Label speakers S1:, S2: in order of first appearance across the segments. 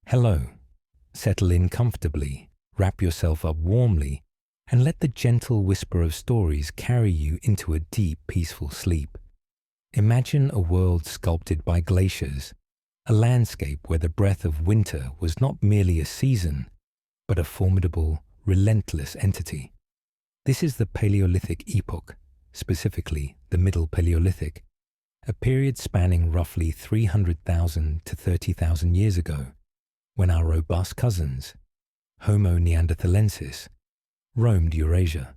S1: Hello. Settle in comfortably, wrap yourself up warmly, and let the gentle whisper of stories carry you into a deep, peaceful sleep. Imagine a world sculpted by glaciers, a landscape where the breath of winter was not merely a season, but a formidable, relentless entity. This is the Paleolithic epoch, specifically the Middle Paleolithic, a period spanning roughly 300,000 to 30,000 years ago, when our robust cousins, Homo neanderthalensis, roamed Eurasia.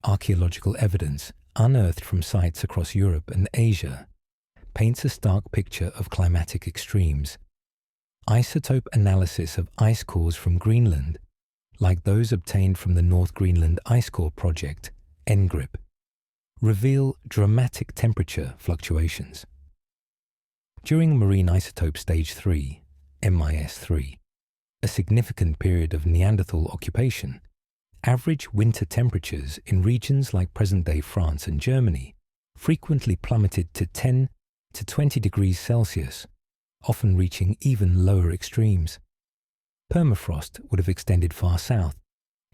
S1: Archaeological evidence, unearthed from sites across Europe and Asia, paints a stark picture of climatic extremes. Isotope analysis of ice cores from Greenland, like those obtained from the North Greenland Ice Core Project, NGRIP, reveal dramatic temperature fluctuations. During marine isotope stage 3, MIS3, a significant period of Neanderthal occupation, average winter temperatures in regions like present-day France and Germany frequently plummeted to 10 to 20 degrees Celsius, often reaching even lower extremes. Permafrost would have extended far south,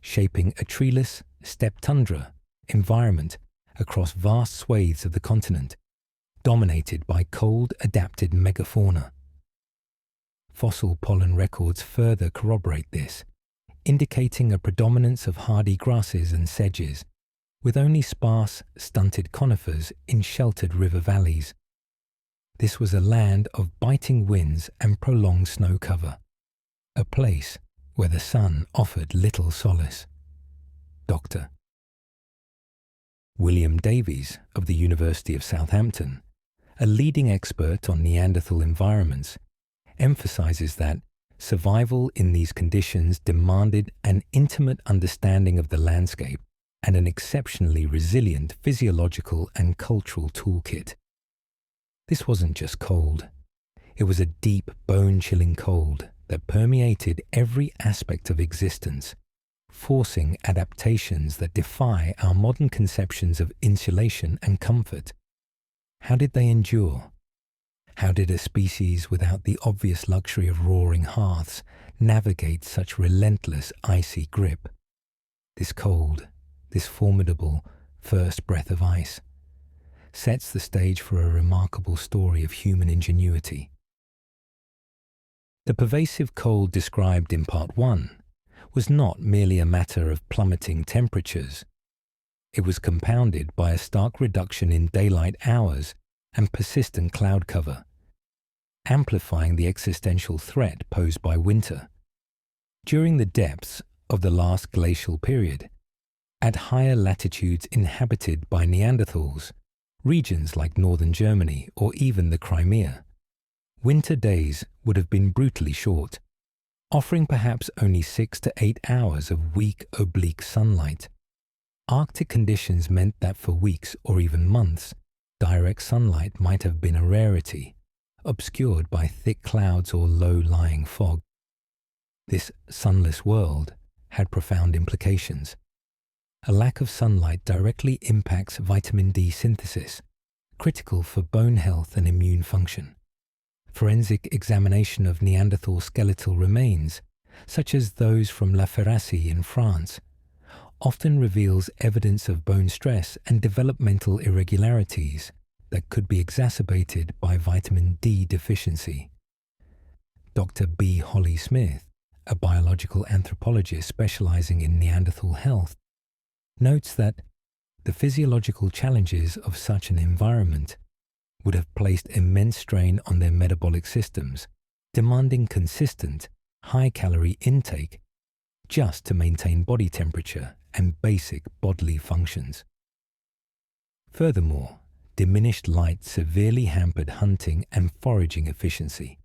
S1: shaping a treeless, steppe tundra environment across vast swathes of the continent, dominated by cold-adapted megafauna. Fossil pollen records further corroborate this, indicating a predominance of hardy grasses and sedges, with only sparse, stunted conifers in sheltered river valleys. This was a land of biting winds and prolonged snow cover, a place where the sun offered little solace. Dr. William Davies of the University of Southampton, a leading expert on Neanderthal environments, emphasizes that survival in these conditions demanded an intimate understanding of the landscape and an exceptionally resilient physiological and cultural toolkit. This wasn't just cold. It was a deep, bone-chilling cold that permeated every aspect of existence, forcing adaptations that defy our modern conceptions of insulation and comfort. How did they endure? How did a species without the obvious luxury of roaring hearths navigate such relentless icy grip? This cold, this formidable first breath of ice, sets the stage for a remarkable story of human ingenuity. The pervasive cold described in Part 1 was not merely a matter of plummeting temperatures. It was compounded by a stark reduction in daylight hours and persistent cloud cover, amplifying the existential threat posed by winter. During the depths of the last glacial period, at higher latitudes inhabited by Neanderthals, regions like northern Germany or even the Crimea, winter days would have been brutally short, offering perhaps only 6 to 8 hours of weak oblique sunlight. Arctic conditions meant that for weeks or even months, direct sunlight might have been a rarity, obscured by thick clouds or low-lying fog. This sunless world had profound implications. A lack of sunlight directly impacts vitamin D synthesis, critical for bone health and immune function. Forensic examination of Neanderthal skeletal remains, such as those from La Ferracie in France, often reveals evidence of bone stress and developmental irregularities that could be exacerbated by vitamin D deficiency. Dr. B. Holly Smith, a biological anthropologist specializing in Neanderthal health, notes that the physiological challenges of such an environment would have placed immense strain on their metabolic systems, demanding consistent, high-calorie intake just to maintain body temperature and basic bodily functions. Furthermore, diminished light severely hampered hunting and foraging efficiency.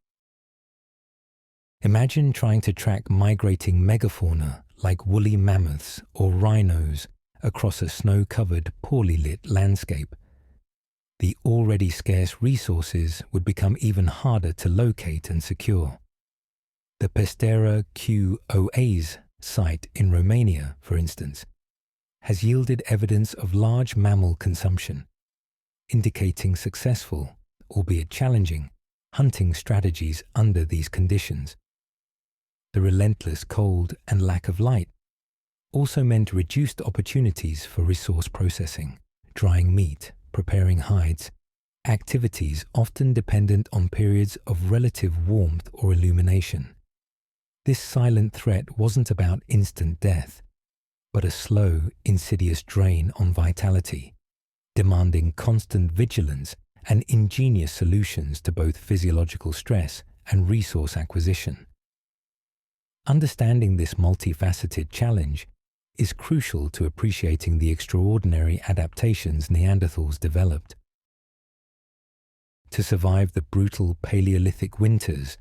S1: Imagine trying to track migrating megafauna like woolly mammoths or rhinos across a snow-covered, poorly lit landscape. The already scarce resources would become even harder to locate and secure. The Pestera Q Oase site in Romania, for instance, has yielded evidence of large mammal consumption, indicating successful, albeit challenging, hunting strategies under these conditions. The relentless cold and lack of light also meant reduced opportunities for resource processing, drying meat, preparing hides, activities often dependent on periods of relative warmth or illumination. This silent threat wasn't about instant death, but a slow, insidious drain on vitality, demanding constant vigilance and ingenious solutions to both physiological stress and resource acquisition. Understanding this multifaceted challenge is crucial to appreciating the extraordinary adaptations Neanderthals developed. To survive the brutal Paleolithic winters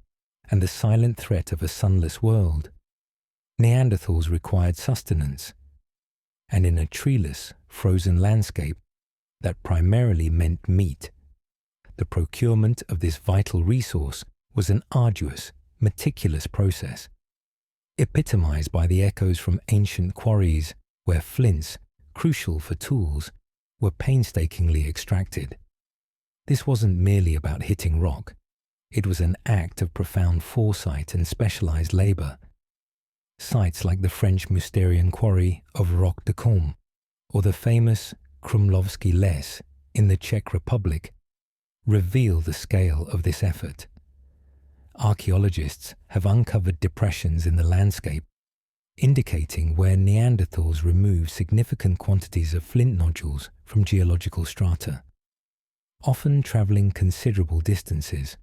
S1: and the silent threat of a sunless world, Neanderthals required sustenance, and in a treeless, frozen landscape that primarily meant meat, the procurement of this vital resource was an arduous, meticulous process, epitomized by the echoes from ancient quarries where flints, crucial for tools, were painstakingly extracted. This wasn't merely about hitting rock. It was an act of profound foresight and specialized labor. Sites like the French Mousterian quarry of Roc de Combe or the famous Krumlovsky Les in the Czech Republic reveal the scale of this effort. Archaeologists have uncovered depressions in the landscape, indicating where Neanderthals removed significant quantities of flint nodules from geological strata, often traveling considerable distances.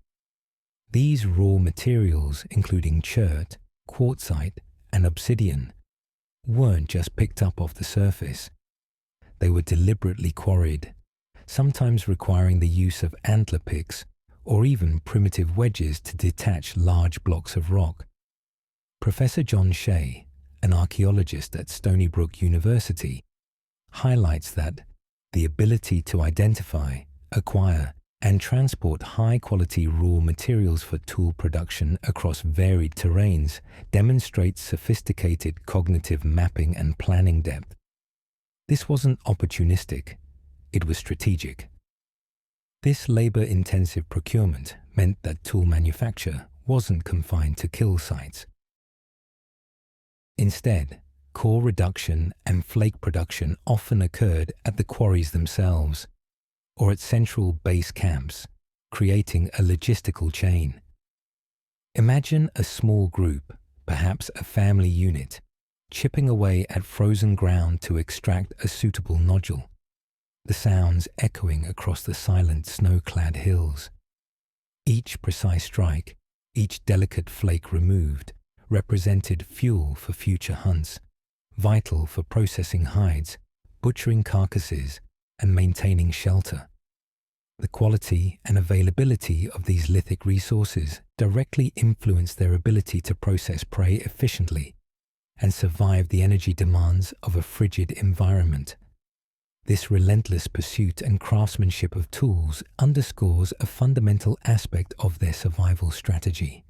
S1: These raw materials, including chert, quartzite, and obsidian, weren't just picked up off the surface. They were deliberately quarried, sometimes requiring the use of antler picks or even primitive wedges to detach large blocks of rock. Professor John Shea, an archaeologist at Stony Brook University, highlights that the ability to identify, acquire, and transport high-quality raw materials for tool production across varied terrains demonstrates sophisticated cognitive mapping and planning depth. This wasn't opportunistic, it was strategic. This labor-intensive procurement meant that tool manufacture wasn't confined to kill sites. Instead, core reduction and flake production often occurred at the quarries themselves, or at central base camps, creating a logistical chain. Imagine a small group, perhaps a family unit, chipping away at frozen ground to extract a suitable nodule, the sounds echoing across the silent snow-clad hills. Each precise strike, each delicate flake removed, represented fuel for future hunts, vital for processing hides, butchering carcasses, and maintaining shelter. The quality and availability of these lithic resources directly influenced their ability to process prey efficiently and survive the energy demands of a frigid environment. This relentless pursuit and craftsmanship of tools underscores a fundamental aspect of their survival strategy: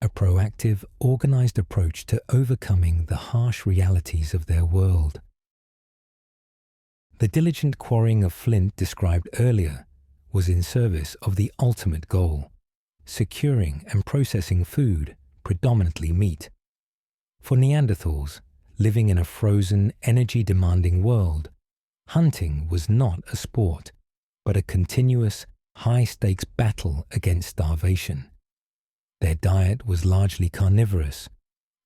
S1: a proactive, organized approach to overcoming the harsh realities of their world. The diligent quarrying of flint described earlier was in service of the ultimate goal: securing and processing food, predominantly meat. For Neanderthals, living in a frozen, energy-demanding world, hunting was not a sport, but a continuous, high-stakes battle against starvation. Their diet was largely carnivorous,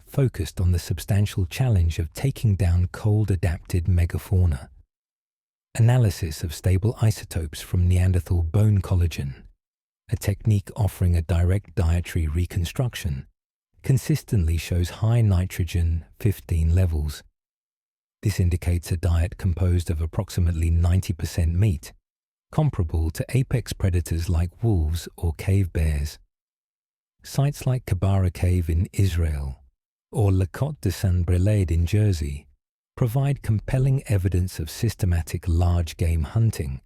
S1: focused on the substantial challenge of taking down cold-adapted megafauna. Analysis of stable isotopes from Neanderthal bone collagen, a technique offering a direct dietary reconstruction, consistently shows high nitrogen 15 levels. This indicates a diet composed of approximately 90% meat, comparable to apex predators like wolves or cave bears. Sites like Kabara Cave in Israel or La Côte de Saint-Brelade in Jersey provide compelling evidence of systematic large-game hunting,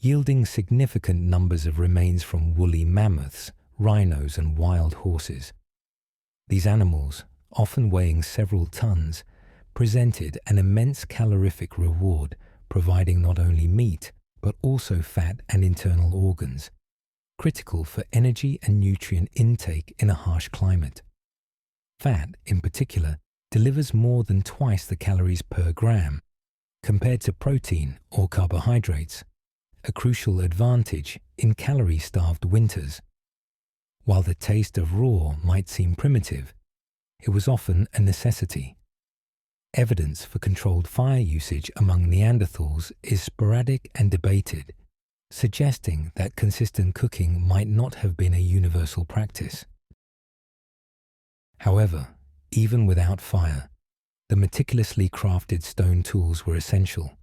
S1: yielding significant numbers of remains from woolly mammoths, rhinos, and wild horses. These animals, often weighing several tons, presented an immense calorific reward, providing not only meat, but also fat and internal organs, critical for energy and nutrient intake in a harsh climate. Fat, in particular, delivers more than twice the calories per gram compared to protein or carbohydrates, a crucial advantage in calorie-starved winters. While the taste of raw might seem primitive, it was often a necessity. Evidence for controlled fire usage among Neanderthals is sporadic and debated, suggesting that consistent cooking might not have been a universal practice. However, even without fire, the meticulously crafted stone tools were essential.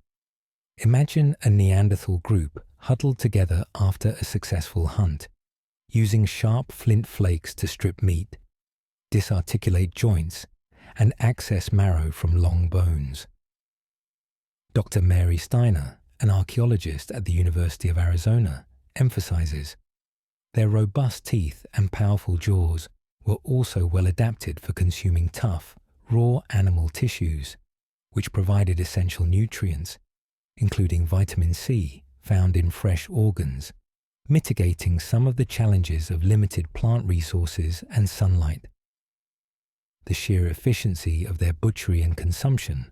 S1: Imagine a Neanderthal group huddled together after a successful hunt, using sharp flint flakes to strip meat, disarticulate joints, and access marrow from long bones. Dr. Mary Steiner, an archaeologist at the University of Arizona, emphasizes their robust teeth and powerful jaws were also well adapted for consuming tough, raw animal tissues, which provided essential nutrients, including vitamin C found in fresh organs, mitigating some of the challenges of limited plant resources and sunlight. The sheer efficiency of their butchery and consumption,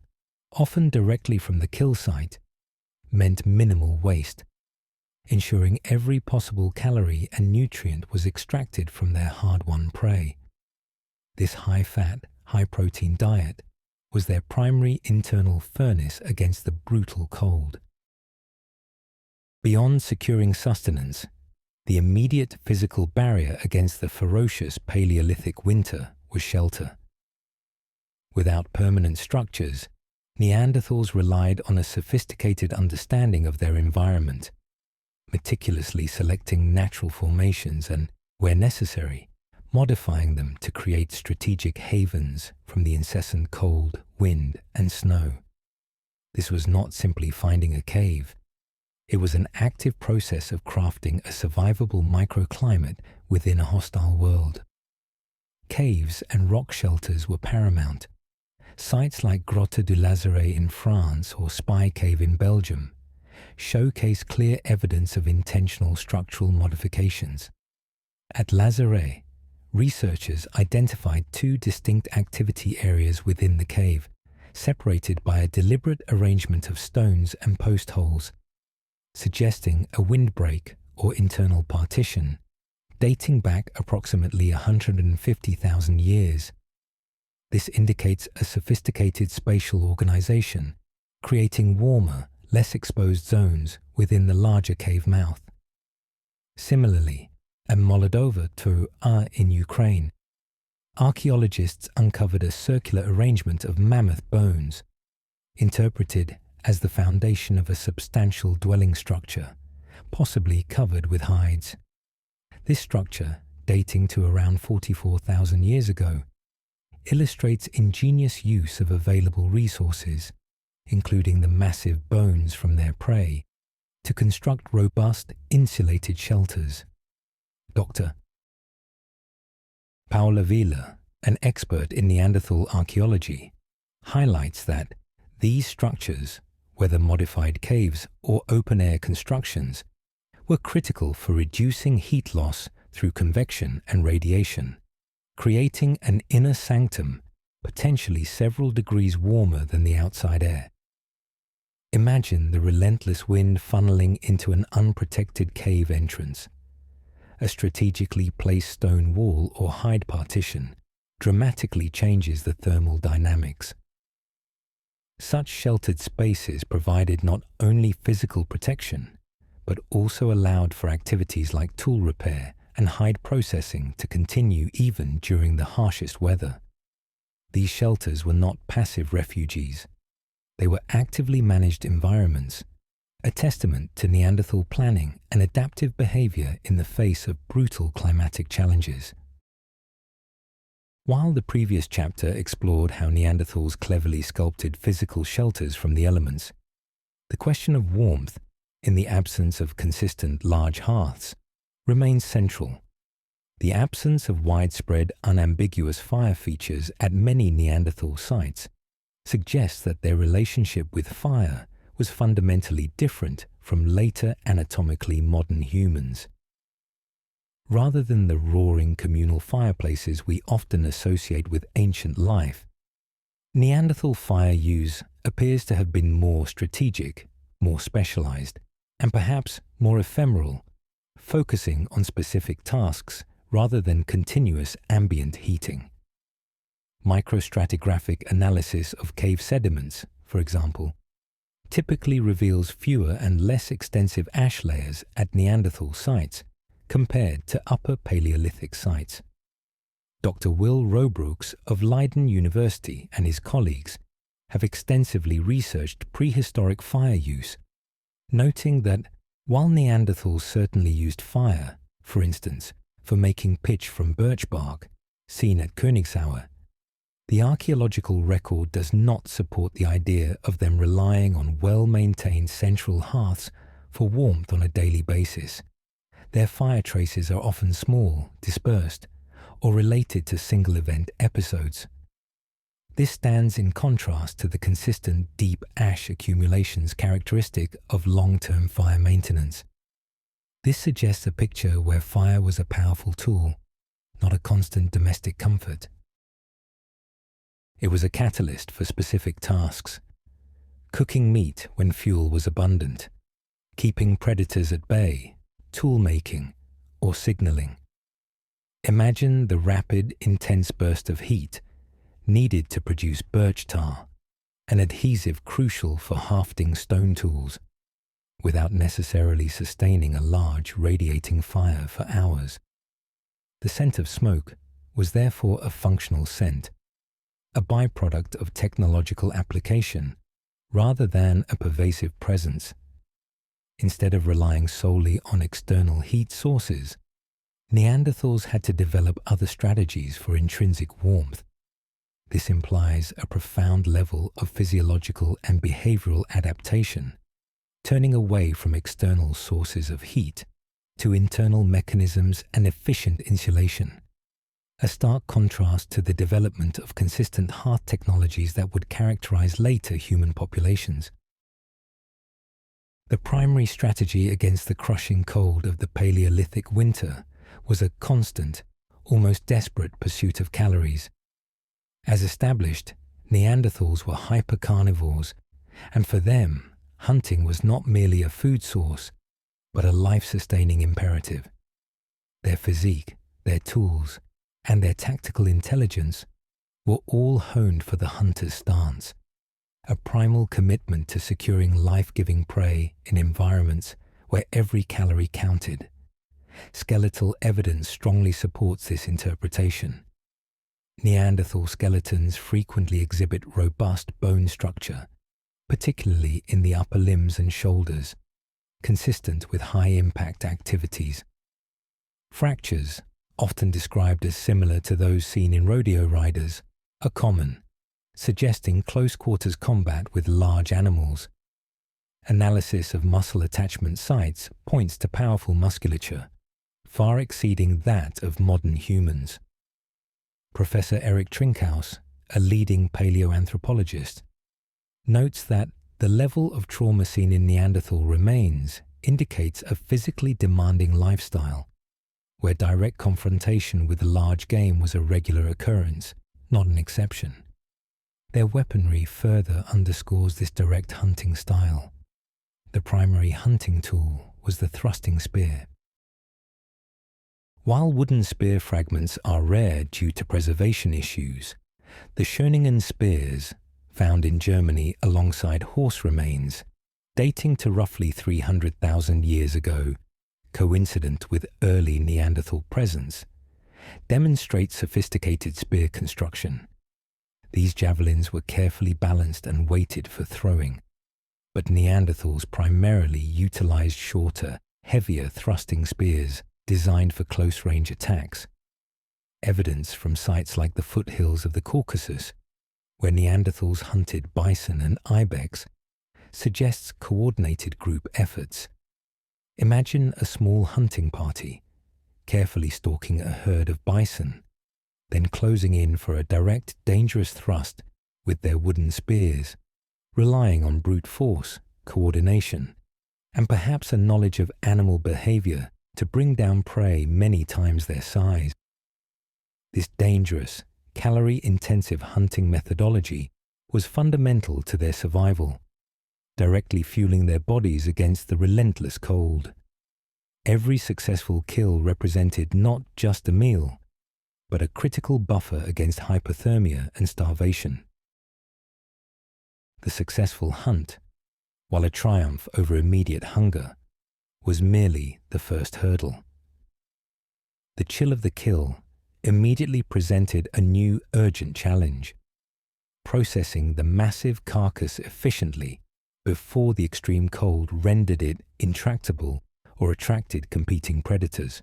S1: often directly from the kill site, meant minimal waste, ensuring every possible calorie and nutrient was extracted from their hard-won prey. This high-fat, high-protein diet was their primary internal furnace against the brutal cold. Beyond securing sustenance, the immediate physical barrier against the ferocious Paleolithic winter was shelter. Without permanent structures, Neanderthals relied on a sophisticated understanding of their environment, meticulously selecting natural formations and, where necessary, modifying them to create strategic havens from the incessant cold, wind, and snow. This was not simply finding a cave. It was an active process of crafting a survivable microclimate within a hostile world. Caves and rock shelters were paramount. Sites like Grotte du Lazaret in France or Spy Cave in Belgium showcase clear evidence of intentional structural modifications. At Lazaret, researchers identified two distinct activity areas within the cave, separated by a deliberate arrangement of stones and post holes, suggesting a windbreak or internal partition dating back approximately 150,000 years. This indicates a sophisticated spatial organization, creating warmer, less exposed zones within the larger cave mouth. Similarly, at Molodova in Ukraine, archaeologists uncovered a circular arrangement of mammoth bones, interpreted as the foundation of a substantial dwelling structure, possibly covered with hides. This structure, dating to around 44,000 years ago, illustrates ingenious use of available resources, including the massive bones from their prey, to construct robust, insulated shelters. Dr. Paula Wieler, an expert in Neanderthal archaeology, highlights that these structures, whether modified caves or open-air constructions, were critical for reducing heat loss through convection and radiation, creating an inner sanctum potentially several degrees warmer than the outside air. Imagine the relentless wind funneling into an unprotected cave entrance. A strategically placed stone wall or hide partition dramatically changes the thermal dynamics. Such sheltered spaces provided not only physical protection, but also allowed for activities like tool repair and hide processing to continue even during the harshest weather. These shelters were not passive refuges. They were actively managed environments, a testament to Neanderthal planning and adaptive behavior in the face of brutal climatic challenges. While the previous chapter explored how Neanderthals cleverly sculpted physical shelters from the elements, the question of warmth, in the absence of consistent large hearths, remains central. The absence of widespread, unambiguous fire features at many Neanderthal sites suggests that their relationship with fire was fundamentally different from later anatomically modern humans. rather than the roaring communal fireplaces we often associate with ancient life. Neanderthal fire use appears to have been more strategic, more specialized, and perhaps more ephemeral, focusing on specific tasks rather than continuous ambient heating. Microstratigraphic analysis of cave sediments, for example, typically reveals fewer and less extensive ash layers at Neanderthal sites compared to Upper Paleolithic sites. Dr. Will Robrooks of Leiden University and his colleagues have extensively researched prehistoric fire use, noting that while Neanderthals certainly used fire, for instance, for making pitch from birch bark, seen at Königsauer, the archaeological record does not support the idea of them relying on well-maintained central hearths for warmth on a daily basis. Their fire traces are often small, dispersed, or related to single-event episodes. This stands in contrast to the consistent deep ash accumulations characteristic of long-term fire maintenance. This suggests a picture where fire was a powerful tool, not a constant domestic comfort. It was a catalyst for specific tasks: cooking meat when fuel was abundant, keeping predators at bay, tool making, or signaling. Imagine the rapid, intense burst of heat needed to produce birch tar, an adhesive crucial for hafting stone tools, without necessarily sustaining a large radiating fire for hours. The scent of smoke was therefore a functional scent, a byproduct of technological application rather than a pervasive presence. Instead of relying solely on external heat sources, Neanderthals had to develop other strategies for intrinsic warmth. This implies a profound level of physiological and behavioral adaptation, turning away from external sources of heat to internal mechanisms and efficient insulation, a stark contrast to the development of consistent hearth technologies that would characterize later human populations. The primary strategy against the crushing cold of the Paleolithic winter was a constant, almost desperate pursuit of calories. As established, Neanderthals were hypercarnivores, and for them, hunting was not merely a food source, but a life-sustaining imperative. Their physique, their tools, and their tactical intelligence were all honed for the hunter's stance, a primal commitment to securing life-giving prey in environments where every calorie counted. Skeletal evidence strongly supports this interpretation. Neanderthal skeletons frequently exhibit robust bone structure, particularly in the upper limbs and shoulders, consistent with high-impact activities. Fractures, often described as similar to those seen in rodeo riders, are common, suggesting close-quarters combat with large animals. Analysis of muscle attachment sites points to powerful musculature, far exceeding that of modern humans. Professor Eric Trinkhaus, a leading paleoanthropologist, notes that the level of trauma seen in Neanderthal remains indicates a physically demanding lifestyle, where direct confrontation with large game was a regular occurrence, not an exception. Their weaponry further underscores this direct hunting style. The primary hunting tool was the thrusting spear. While wooden spear fragments are rare due to preservation issues, the Schöningen spears, found in Germany alongside horse remains, dating to roughly 300,000 years ago, coincident with early Neanderthal presence, demonstrate sophisticated spear construction. These javelins were carefully balanced and weighted for throwing, but Neanderthals primarily utilized shorter, heavier thrusting spears designed for close-range attacks. Evidence from sites like the foothills of the Caucasus, where Neanderthals hunted bison and ibex, suggests coordinated group efforts. Imagine a small hunting party, carefully stalking a herd of bison, then closing in for a direct, dangerous thrust with their wooden spears, relying on brute force, coordination, and perhaps a knowledge of animal behavior to bring down prey many times their size. This dangerous, calorie-intensive hunting methodology was fundamental to their survival, directly fueling their bodies against the relentless cold. Every successful kill represented not just a meal, but a critical buffer against hypothermia and starvation. The successful hunt, while a triumph over immediate hunger, was merely the first hurdle. The chill of the kill immediately presented a new urgent challenge: processing the massive carcass efficiently before the extreme cold rendered it intractable or attracted competing predators.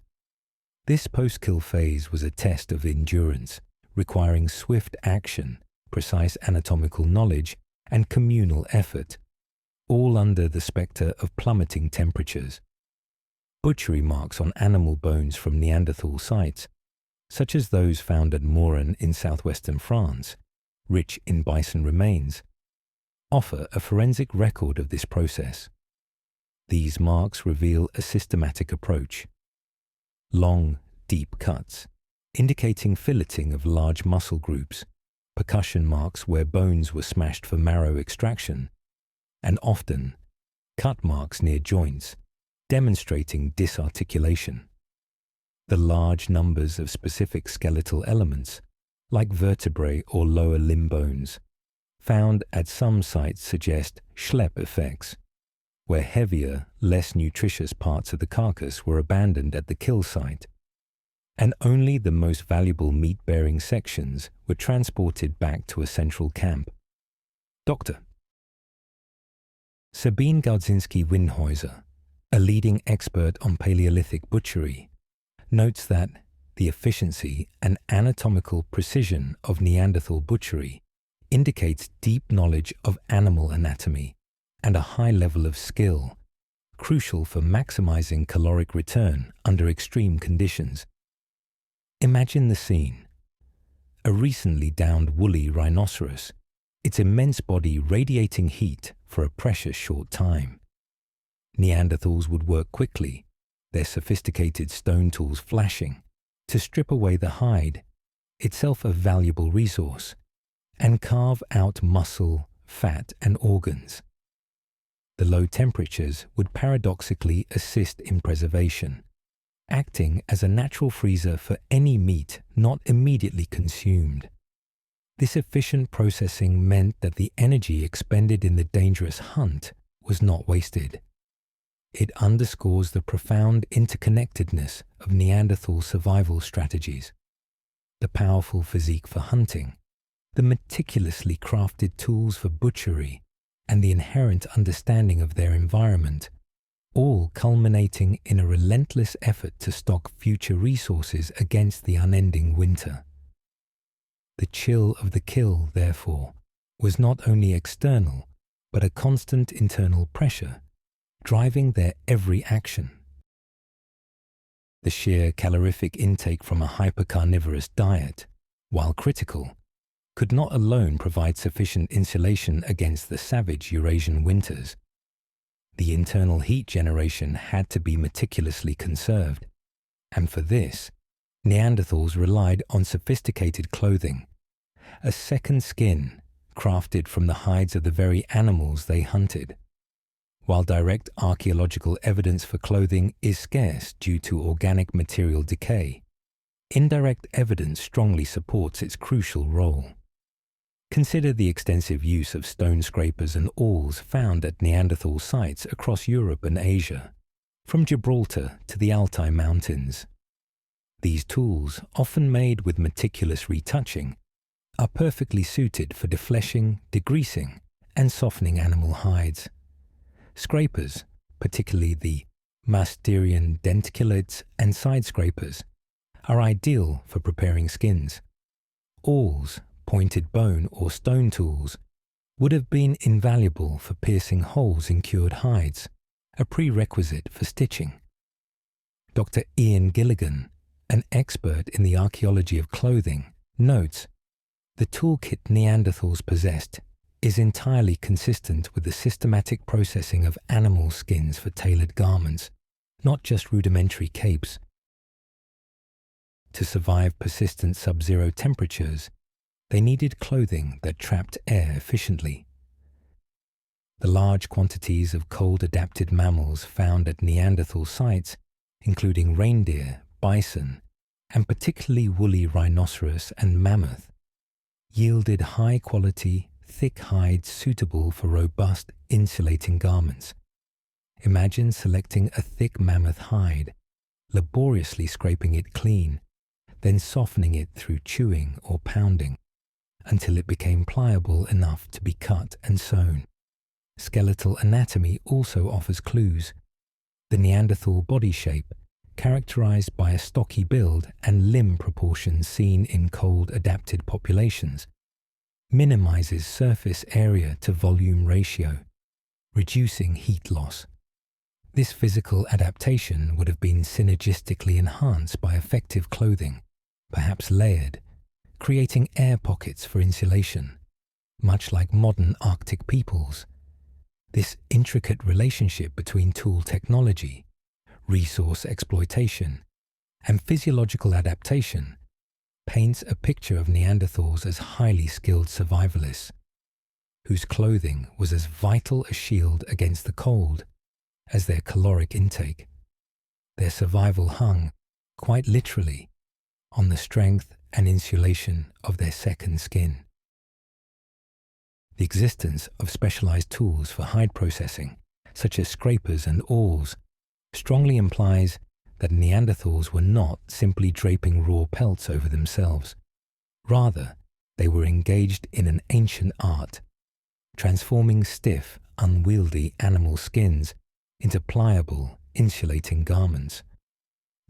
S1: This post-kill phase was a test of endurance, requiring swift action, precise anatomical knowledge, and communal effort, all under the spectre of plummeting temperatures. Butchery marks on animal bones from Neanderthal sites, such as those found at Moran in southwestern France, rich in bison remains, offer a forensic record of this process. These marks reveal a systematic approach. Long, deep cuts, indicating filleting of large muscle groups, percussion marks where bones were smashed for marrow extraction, and often cut marks near joints, demonstrating disarticulation. The large numbers of specific skeletal elements, like vertebrae or lower limb bones, found at some sites suggest schlep effects, where heavier, less nutritious parts of the carcass were abandoned at the kill site, and only the most valuable meat-bearing sections were transported back to a central camp. Dr. Sabine Gaudzinski-Windhäuser, a leading expert on Paleolithic butchery, notes that the efficiency and anatomical precision of Neanderthal butchery indicates deep knowledge of animal anatomy and a high level of skill, crucial for maximizing caloric return under extreme conditions. Imagine the scene. A recently downed woolly rhinoceros, its immense body radiating heat for a precious short time. Neanderthals would work quickly, their sophisticated stone tools flashing, to strip away the hide, itself a valuable resource, and carve out muscle, fat, and organs. The low temperatures would paradoxically assist in preservation, acting as a natural freezer for any meat not immediately consumed. This efficient processing meant that the energy expended in the dangerous hunt was not wasted. It underscores the profound interconnectedness of Neanderthal survival strategies. The powerful physique for hunting, the meticulously crafted tools for butchery, and the inherent understanding of their environment, all culminating in a relentless effort to stock future resources against the unending winter. The chill of the kill, therefore, was not only external, but a constant internal pressure, driving their every action. The sheer calorific intake from a hypercarnivorous diet, while critical, could not alone provide sufficient insulation against the savage Eurasian winters. The internal heat generation had to be meticulously conserved, and for this, Neanderthals relied on sophisticated clothing, a second skin crafted from the hides of the very animals they hunted. While direct archaeological evidence for clothing is scarce due to organic material decay, indirect evidence strongly supports its crucial role. Consider the extensive use of stone scrapers and awls found at Neanderthal sites across Europe and Asia, from Gibraltar to the Altai Mountains. These tools, often made with meticulous retouching, are perfectly suited for defleshing, degreasing, and softening animal hides. Scrapers, particularly the Masterian denticulates and side scrapers, are ideal for preparing skins. Awls, pointed bone or stone tools, would have been invaluable for piercing holes in cured hides, a prerequisite for stitching. Dr. Ian Gilligan, an expert in the archaeology of clothing, notes, the toolkit Neanderthals possessed is entirely consistent with the systematic processing of animal skins for tailored garments, not just rudimentary capes. To survive persistent sub-zero temperatures, they needed clothing that trapped air efficiently. The large quantities of cold-adapted mammals found at Neanderthal sites, including reindeer, bison, and particularly woolly rhinoceros and mammoth, yielded high-quality, thick hides suitable for robust, insulating garments. Imagine selecting a thick mammoth hide, laboriously scraping it clean, then softening it through chewing or pounding until it became pliable enough to be cut and sewn. Skeletal anatomy also offers clues. The Neanderthal body shape, characterized by a stocky build and limb proportions seen in cold-adapted populations, minimizes surface area to volume ratio, reducing heat loss. This physical adaptation would have been synergistically enhanced by effective clothing, perhaps layered, creating air pockets for insulation, much like modern Arctic peoples. This intricate relationship between tool technology, resource exploitation, and physiological adaptation paints a picture of Neanderthals as highly skilled survivalists, whose clothing was as vital a shield against the cold as their caloric intake. Their survival hung, quite literally, on the strength and insulation of their second skin. The existence of specialized tools for hide processing, such as scrapers and awls, strongly implies that Neanderthals were not simply draping raw pelts over themselves. Rather, they were engaged in an ancient art, transforming stiff, unwieldy animal skins into pliable, insulating garments.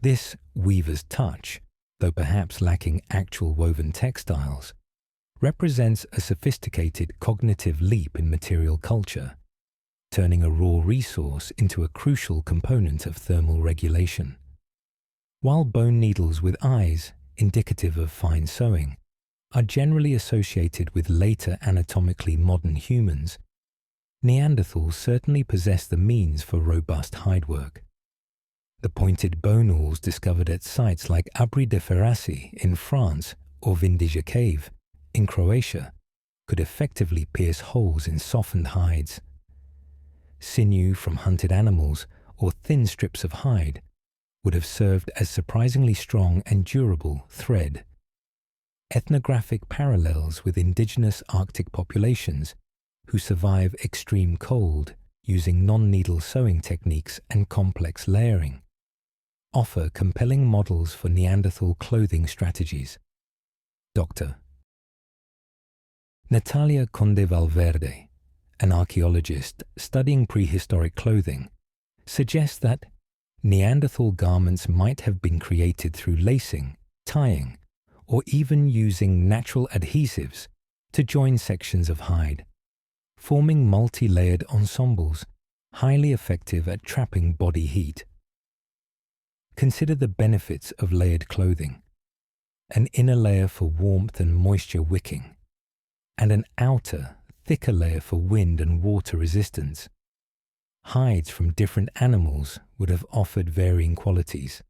S1: This weaver's touch, though perhaps lacking actual woven textiles, represents a sophisticated cognitive leap in material culture, turning a raw resource into a crucial component of thermal regulation. While bone needles with eyes, indicative of fine sewing, are generally associated with later anatomically modern humans, Neanderthals certainly possessed the means for robust hidework. The pointed bone awls discovered at sites like Abri de Ferrassi in France or Vindija Cave in Croatia could effectively pierce holes in softened hides. Sinew from hunted animals or thin strips of hide would have served as surprisingly strong and durable thread. Ethnographic parallels with indigenous Arctic populations who survive extreme cold using non-needle sewing techniques and complex layering offer compelling models for Neanderthal clothing strategies. Dr. Natalia Conde Valverde, an archaeologist studying prehistoric clothing, suggests that Neanderthal garments might have been created through lacing, tying, or even using natural adhesives to join sections of hide, forming multi-layered ensembles, highly effective at trapping body heat. Consider the benefits of layered clothing: an inner layer for warmth and moisture wicking, and an outer, thicker layer for wind and water resistance. Hides from different animals would have offered varying qualities.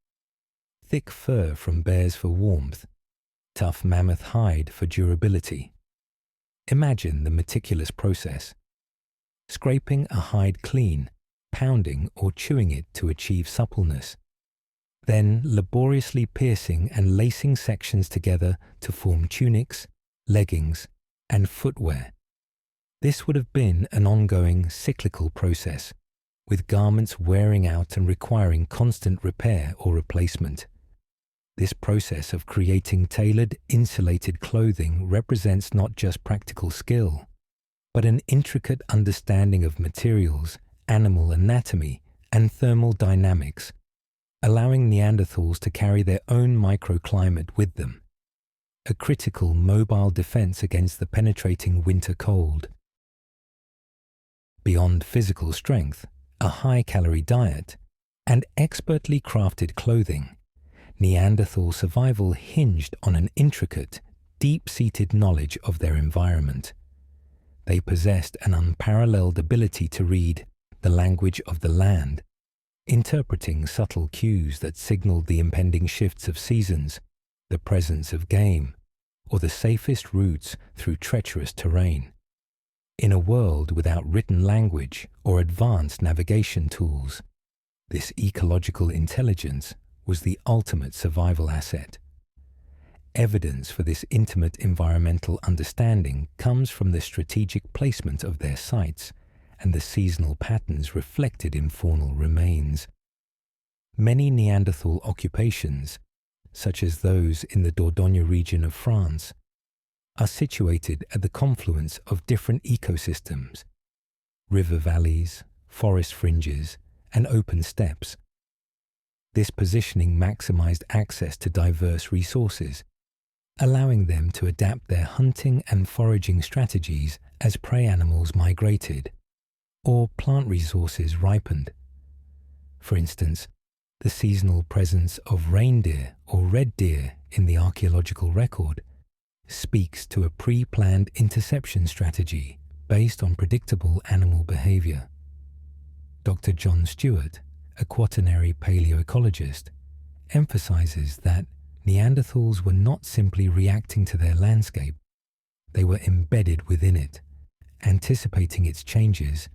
S1: Thick fur from bears for warmth, tough mammoth hide for durability. Imagine the meticulous process: scraping a hide clean, pounding or chewing it to achieve suppleness, then laboriously piercing and lacing sections together to form tunics, leggings, and footwear. This would have been an ongoing cyclical process, with garments wearing out and requiring constant repair or replacement. This process of creating tailored, insulated clothing represents not just practical skill, but an intricate understanding of materials, animal anatomy, and thermal dynamics, allowing Neanderthals to carry their own microclimate with them, a critical mobile defense against the penetrating winter cold. Beyond physical strength, a high-calorie diet, and expertly crafted clothing, Neanderthal survival hinged on an intricate, deep-seated knowledge of their environment. They possessed an unparalleled ability to read the language of the land, interpreting subtle cues that signaled the impending shifts of seasons, the presence of game, or the safest routes through treacherous terrain. In a world without written language or advanced navigation tools, this ecological intelligence was the ultimate survival asset. Evidence for this intimate environmental understanding comes from the strategic placement of their sites and the seasonal patterns reflected in faunal remains. Many Neanderthal occupations, such as those in the Dordogne region of France, are situated at the confluence of different ecosystems, river valleys, forest fringes, and open steppes. This positioning maximized access to diverse resources, allowing them to adapt their hunting and foraging strategies as prey animals migrated or plant resources ripened. For instance, the seasonal presence of reindeer or red deer in the archaeological record speaks to a pre-planned interception strategy based on predictable animal behavior. Dr. John Stewart, a quaternary paleoecologist, emphasizes that Neanderthals were not simply reacting to their landscape, they were embedded within it, anticipating its changes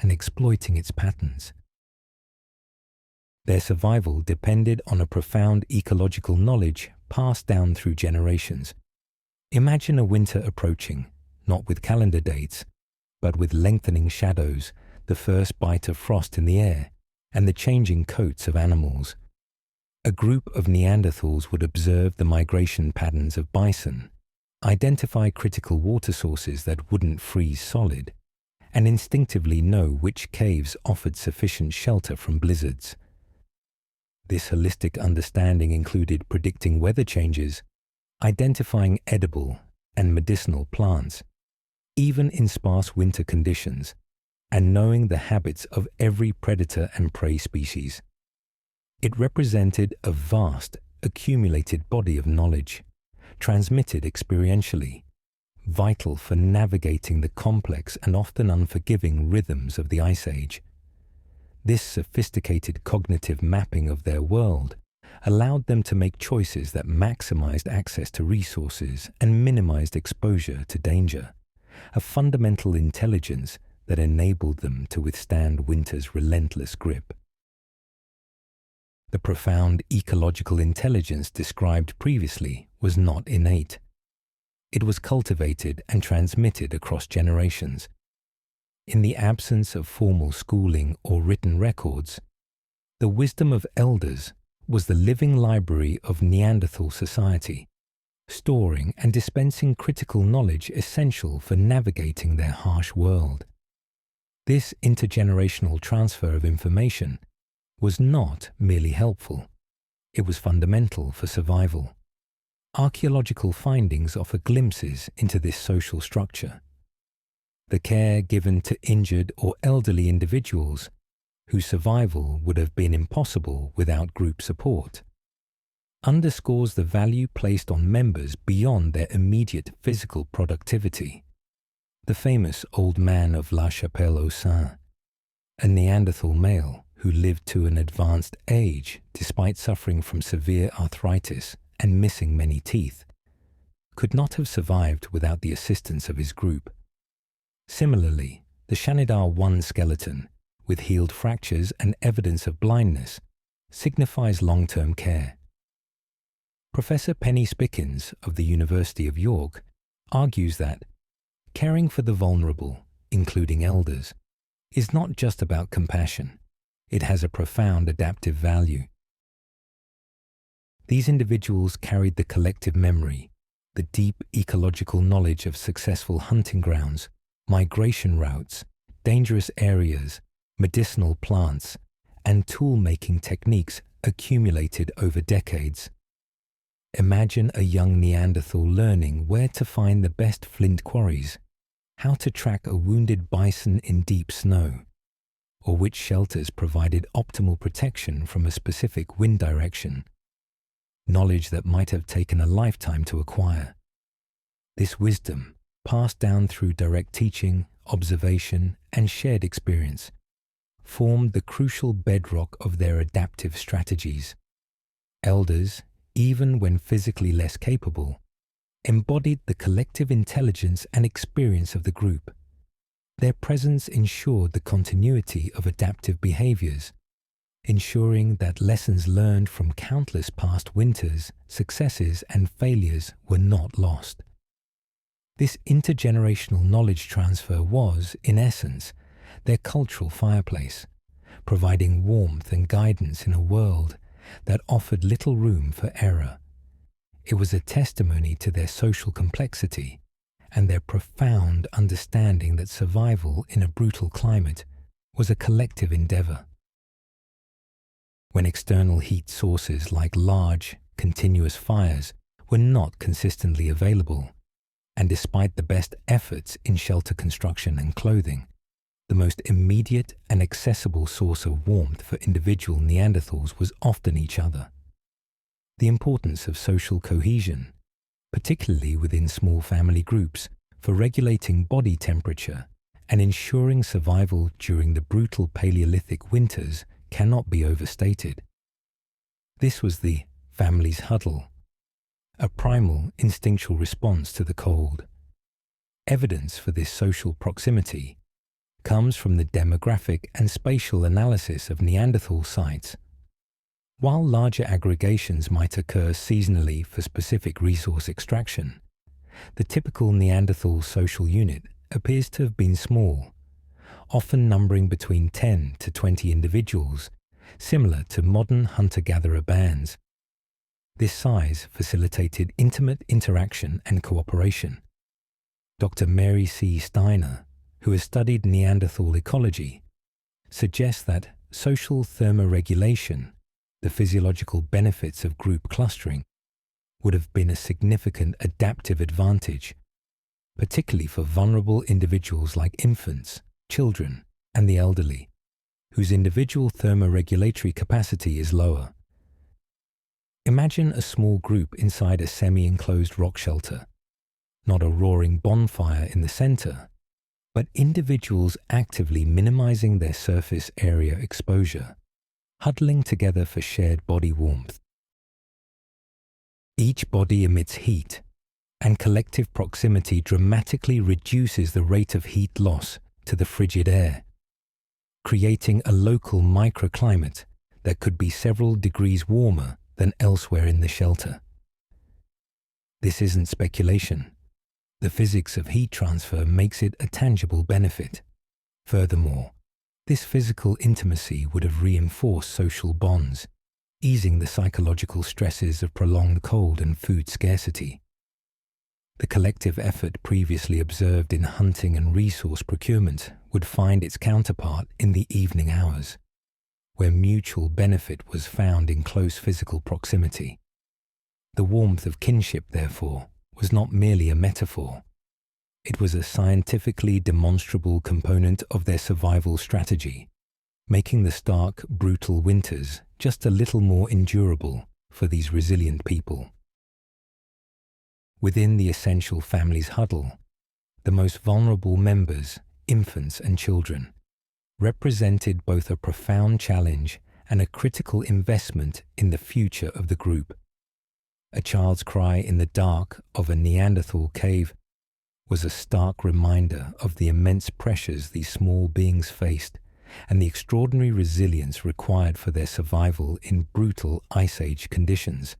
S1: and exploiting its patterns. Their survival depended on a profound ecological knowledge passed down through generations. Imagine a winter approaching, not with calendar dates, but with lengthening shadows, the first bite of frost in the air, and the changing coats of animals. A group of Neanderthals would observe the migration patterns of bison, identify critical water sources that wouldn't freeze solid, and instinctively know which caves offered sufficient shelter from blizzards. This holistic understanding included predicting weather changes, identifying edible and medicinal plants, even in sparse winter conditions, and knowing the habits of every predator and prey species. It represented a vast, accumulated body of knowledge, transmitted experientially, vital for navigating the complex and often unforgiving rhythms of the Ice Age. This sophisticated cognitive mapping of their world allowed them to make choices that maximized access to resources and minimized exposure to danger, a fundamental intelligence that enabled them to withstand winter's relentless grip. The profound ecological intelligence described previously was not innate. It was cultivated and transmitted across generations. In the absence of formal schooling or written records, the wisdom of elders was the living library of Neanderthal society, storing and dispensing critical knowledge essential for navigating their harsh world. This intergenerational transfer of information was not merely helpful, it was fundamental for survival. Archaeological findings offer glimpses into this social structure. The care given to injured or elderly individuals, whose survival would have been impossible without group support, underscores the value placed on members beyond their immediate physical productivity. The famous Old Man of La Chapelle-aux-Saints, a Neanderthal male who lived to an advanced age despite suffering from severe arthritis and missing many teeth, could not have survived without the assistance of his group. Similarly, the Shanidar 1 skeleton, with healed fractures and evidence of blindness, signifies long-term care. Professor Penny Spickins of the University of York argues that caring for the vulnerable, including elders, is not just about compassion. It has a profound adaptive value. These individuals carried the collective memory, the deep ecological knowledge of successful hunting grounds, migration routes, dangerous areas, medicinal plants, and tool-making techniques accumulated over decades. Imagine a young Neanderthal learning where to find the best flint quarries, how to track a wounded bison in deep snow, or which shelters provided optimal protection from a specific wind direction. Knowledge that might have taken a lifetime to acquire. This wisdom, passed down through direct teaching, observation, and shared experience, formed the crucial bedrock of their adaptive strategies. Elders, even when physically less capable, embodied the collective intelligence and experience of the group. Their presence ensured the continuity of adaptive behaviors, ensuring that lessons learned from countless past winters, successes, and failures were not lost. This intergenerational knowledge transfer was, in essence, their cultural fireplace, providing warmth and guidance in a world that offered little room for error. It was a testimony to their social complexity and their profound understanding that survival in a brutal climate was a collective endeavor. When external heat sources like large, continuous fires were not consistently available, and despite the best efforts in shelter construction and clothing, the most immediate and accessible source of warmth for individual Neanderthals was often each other. The importance of social cohesion, particularly within small family groups, for regulating body temperature and ensuring survival during the brutal Paleolithic winters cannot be overstated. This was the family's huddle, a primal instinctual response to the cold. Evidence for this social proximity comes from the demographic and spatial analysis of Neanderthal sites. While larger aggregations might occur seasonally for specific resource extraction, the typical Neanderthal social unit appears to have been small, often numbering between 10 to 20 individuals, similar to modern hunter-gatherer bands. This size facilitated intimate interaction and cooperation. Dr. Mary C. Steiner, who has studied Neanderthal ecology, suggests that social thermoregulation, the physiological benefits of group clustering, would have been a significant adaptive advantage, particularly for vulnerable individuals like infants, children, and the elderly, whose individual thermoregulatory capacity is lower. Imagine a small group inside a semi-enclosed rock shelter, not a roaring bonfire in the center, but individuals actively minimizing their surface area exposure, huddling together for shared body warmth. Each body emits heat, and collective proximity dramatically reduces the rate of heat loss to the frigid air, creating a local microclimate that could be several degrees warmer than elsewhere in the shelter. This isn't speculation. The physics of heat transfer makes it a tangible benefit. Furthermore, this physical intimacy would have reinforced social bonds, easing the psychological stresses of prolonged cold and food scarcity. The collective effort previously observed in hunting and resource procurement would find its counterpart in the evening hours, where mutual benefit was found in close physical proximity. The warmth of kinship, therefore, was not merely a metaphor. It was a scientifically demonstrable component of their survival strategy, making the stark, brutal winters just a little more endurable for these resilient people. Within the essential family's huddle, the most vulnerable members, infants and children, represented both a profound challenge and a critical investment in the future of the group. A child's cry in the dark of a Neanderthal cave was a stark reminder of the immense pressures these small beings faced and the extraordinary resilience required for their survival in brutal Ice Age conditions.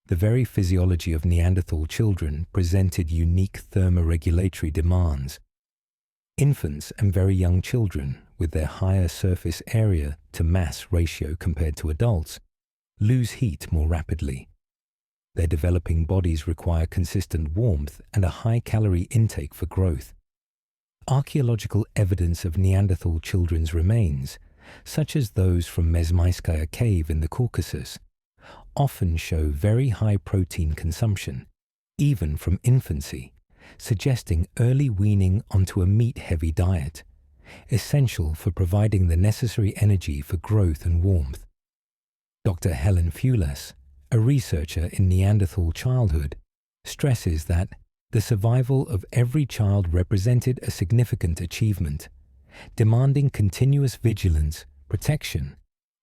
S1: The very physiology of Neanderthal children presented unique thermoregulatory demands. Infants and very young children, with their higher surface area to mass ratio compared to adults, lose heat more rapidly. Their developing bodies require consistent warmth and a high-calorie intake for growth. Archaeological evidence of Neanderthal children's remains, such as those from Mezmaiskaya Cave in the Caucasus, often show very high protein consumption, even from infancy, suggesting early weaning onto a meat-heavy diet, essential for providing the necessary energy for growth and warmth. Dr. Helen Fulas, a researcher in Neanderthal childhood, stresses that the survival of every child represented a significant achievement, demanding continuous vigilance, protection,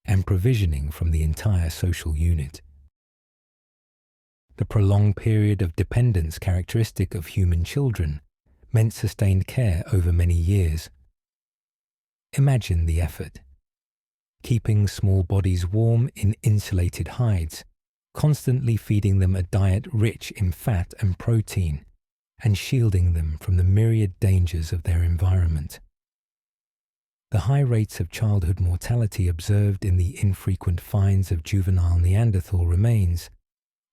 S1: and provisioning from the entire social unit. The prolonged period of dependence characteristic of human children meant sustained care over many years. Imagine the effort. Keeping small bodies warm in insulated hides, constantly feeding them a diet rich in fat and protein, and shielding them from the myriad dangers of their environment. The high rates of childhood mortality observed in the infrequent finds of juvenile Neanderthal remains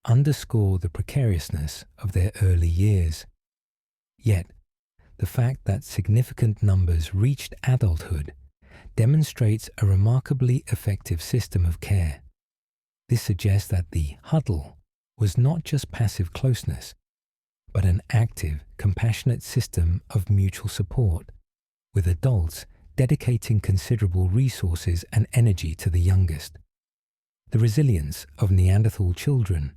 S1: underscore the precariousness of their early years. Yet, the fact that significant numbers reached adulthood demonstrates a remarkably effective system of care. This suggests that the huddle was not just passive closeness, but an active, compassionate system of mutual support, with adults dedicating considerable resources and energy to the youngest. The resilience of Neanderthal children,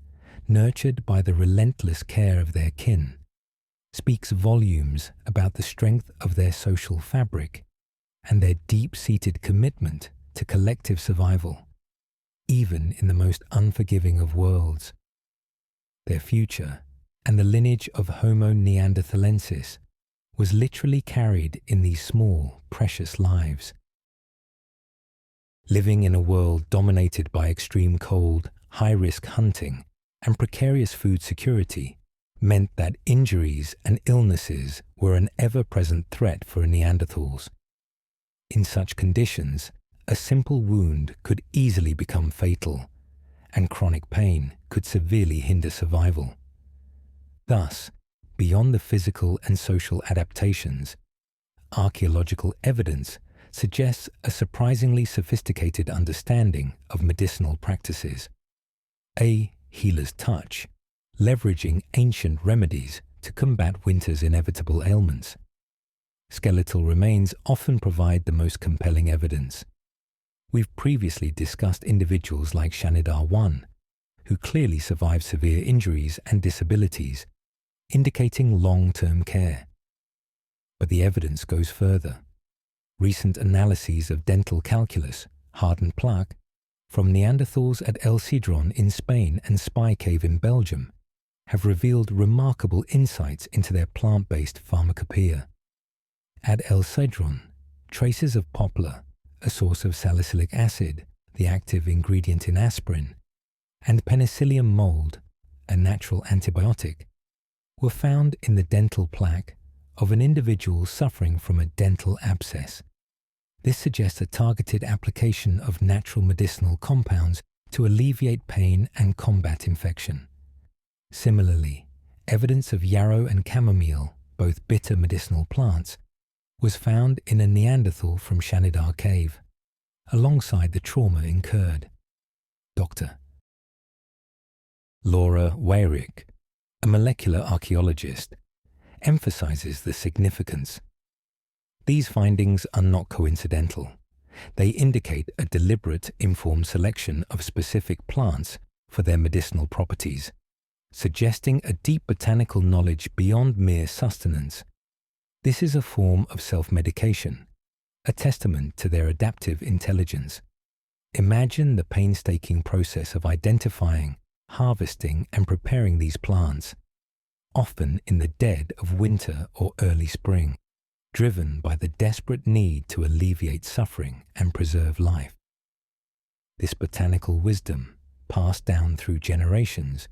S1: nurtured by the relentless care of their kin, speaks volumes about the strength of their social fabric and their deep-seated commitment to collective survival, even in the most unforgiving of worlds. Their future, and the lineage of Homo neanderthalensis, was literally carried in these small, precious lives. Living in a world dominated by extreme cold, high-risk hunting, and precarious food security meant that injuries and illnesses were an ever-present threat for Neanderthals. In such conditions, a simple wound could easily become fatal, and chronic pain could severely hinder survival. Thus, beyond the physical and social adaptations, archaeological evidence suggests a surprisingly sophisticated understanding of medicinal practices. A healer's touch, leveraging ancient remedies to combat winter's inevitable ailments. Skeletal remains often provide the most compelling evidence. We've previously discussed individuals like Shanidar I, who clearly survived severe injuries and disabilities, indicating long-term care. But the evidence goes further. Recent analyses of dental calculus, hardened plaque, from Neanderthals at El Cedron in Spain and Spy Cave in Belgium, have revealed remarkable insights into their plant-based pharmacopoeia. At El Cedron, traces of poplar, a source of salicylic acid, the active ingredient in aspirin, and penicillium mold, a natural antibiotic, were found in the dental plaque of an individual suffering from a dental abscess. This suggests a targeted application of natural medicinal compounds to alleviate pain and combat infection. Similarly, evidence of yarrow and chamomile, both bitter medicinal plants, was found in a Neanderthal from Shanidar Cave, alongside the trauma incurred. Dr. Laura Weyrich, a molecular archaeologist, emphasizes the significance. These findings are not coincidental. They indicate a deliberate, informed selection of specific plants for their medicinal properties, suggesting a deep botanical knowledge beyond mere sustenance. This is a form of self-medication, a testament to their adaptive intelligence. Imagine the painstaking process of identifying, harvesting, and preparing these plants, often in the dead of winter or early spring, driven by the desperate need to alleviate suffering and preserve life. This botanical wisdom, passed down through generations,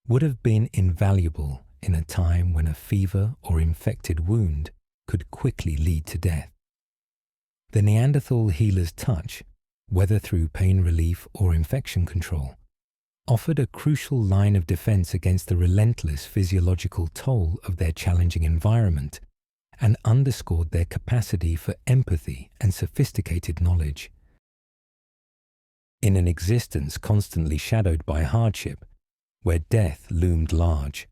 S1: would have been invaluable in a time when a fever or infected wound could quickly lead to death. The Neanderthal healer's touch, whether through pain relief or infection control, offered a crucial line of defense against the relentless physiological toll of their challenging environment and underscored their capacity for empathy and sophisticated knowledge. In an existence constantly shadowed by hardship, where death loomed large,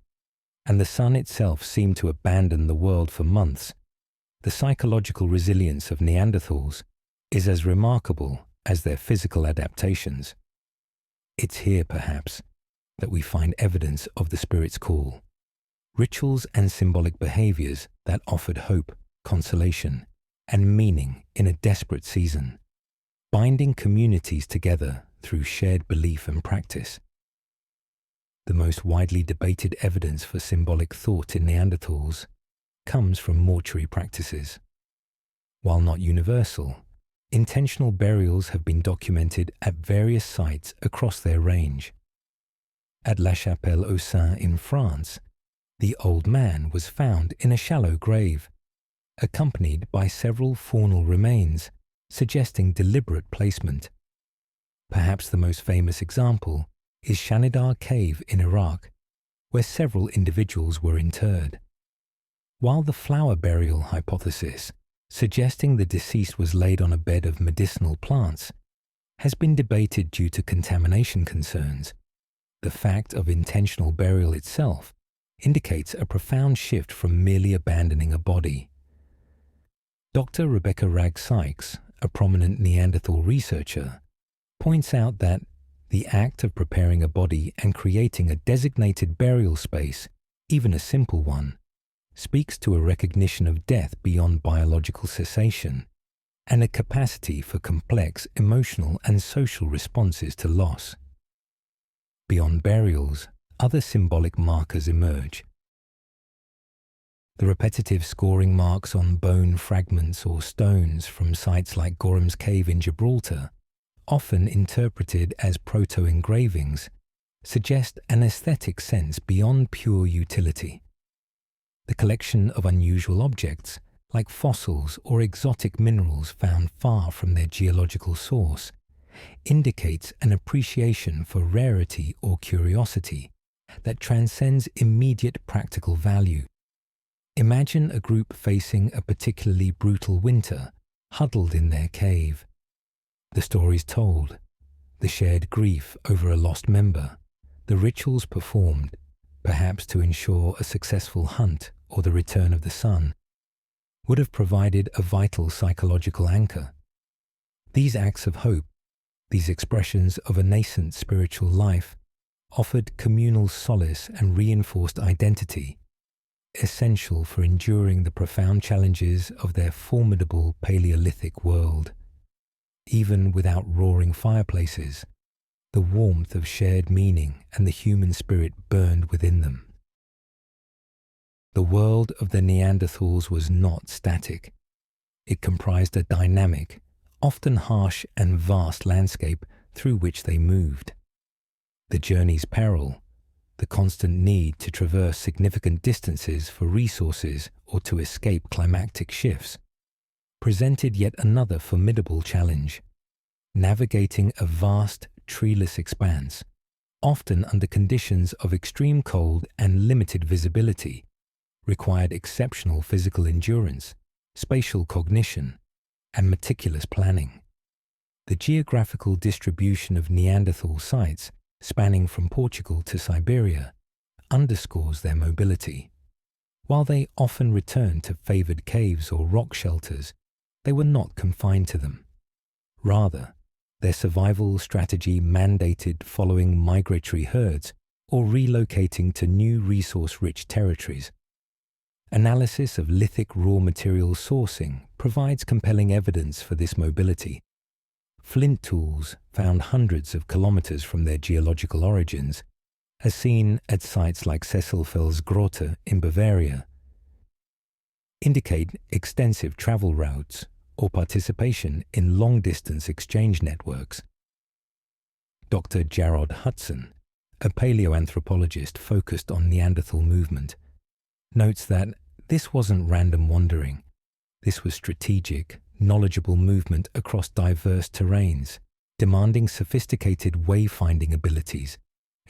S1: and the sun itself seemed to abandon the world for months, the psychological resilience of Neanderthals is as remarkable as their physical adaptations. It's here, perhaps, that we find evidence of the spirit's call, rituals and symbolic behaviors that offered hope, consolation, and meaning in a desperate season, binding communities together through shared belief and practice. The most widely debated evidence for symbolic thought in Neanderthals comes from mortuary practices. While not universal, intentional burials have been documented at various sites across their range. At La Chapelle-aux-Saints in France, the old man was found in a shallow grave, accompanied by several faunal remains, suggesting deliberate placement. Perhaps the most famous example is Shanidar Cave in Iraq, where several individuals were interred. While the flower burial hypothesis, suggesting the deceased was laid on a bed of medicinal plants, has been debated due to contamination concerns, the fact of intentional burial itself indicates a profound shift from merely abandoning a body. Dr. Rebecca Ragg-Sykes, a prominent Neanderthal researcher, points out that the act of preparing a body and creating a designated burial space, even a simple one, speaks to a recognition of death beyond biological cessation and a capacity for complex emotional and social responses to loss. Beyond burials, other symbolic markers emerge. The repetitive scoring marks on bone fragments or stones from sites like Gorham's Cave in Gibraltar, often interpreted as proto-engravings, suggest an aesthetic sense beyond pure utility. The collection of unusual objects, like fossils or exotic minerals found far from their geological source, indicates an appreciation for rarity or curiosity that transcends immediate practical value. Imagine a group facing a particularly brutal winter, huddled in their cave. The stories told, the shared grief over a lost member, the rituals performed, perhaps to ensure a successful hunt or the return of the sun, would have provided a vital psychological anchor. These acts of hope, these expressions of a nascent spiritual life, offered communal solace and reinforced identity, essential for enduring the profound challenges of their formidable Paleolithic world. Even without roaring fireplaces, the warmth of shared meaning and the human spirit burned within them. The world of the Neanderthals was not static. It comprised a dynamic, often harsh and vast landscape through which they moved. The journey's peril, the constant need to traverse significant distances for resources or to escape climactic shifts, presented yet another formidable challenge. Navigating a vast, treeless expanse, often under conditions of extreme cold and limited visibility, required exceptional physical endurance, spatial cognition, and meticulous planning. The geographical distribution of Neanderthal sites, spanning from Portugal to Siberia, underscores their mobility. While they often returned to favored caves or rock shelters, they were not confined to them. Rather, their survival strategy mandated following migratory herds or relocating to new resource-rich territories. Analysis of lithic raw material sourcing provides compelling evidence for this mobility. Flint tools, found hundreds of kilometers from their geological origins, as seen at sites like Sesselfelsgrotte in Bavaria, indicate extensive travel routes or participation in long-distance exchange networks. Dr. Jarrod Hudson, a paleoanthropologist focused on Neanderthal movement, notes that this wasn't random wandering. This was strategic, knowledgeable movement across diverse terrains, demanding sophisticated wayfinding abilities,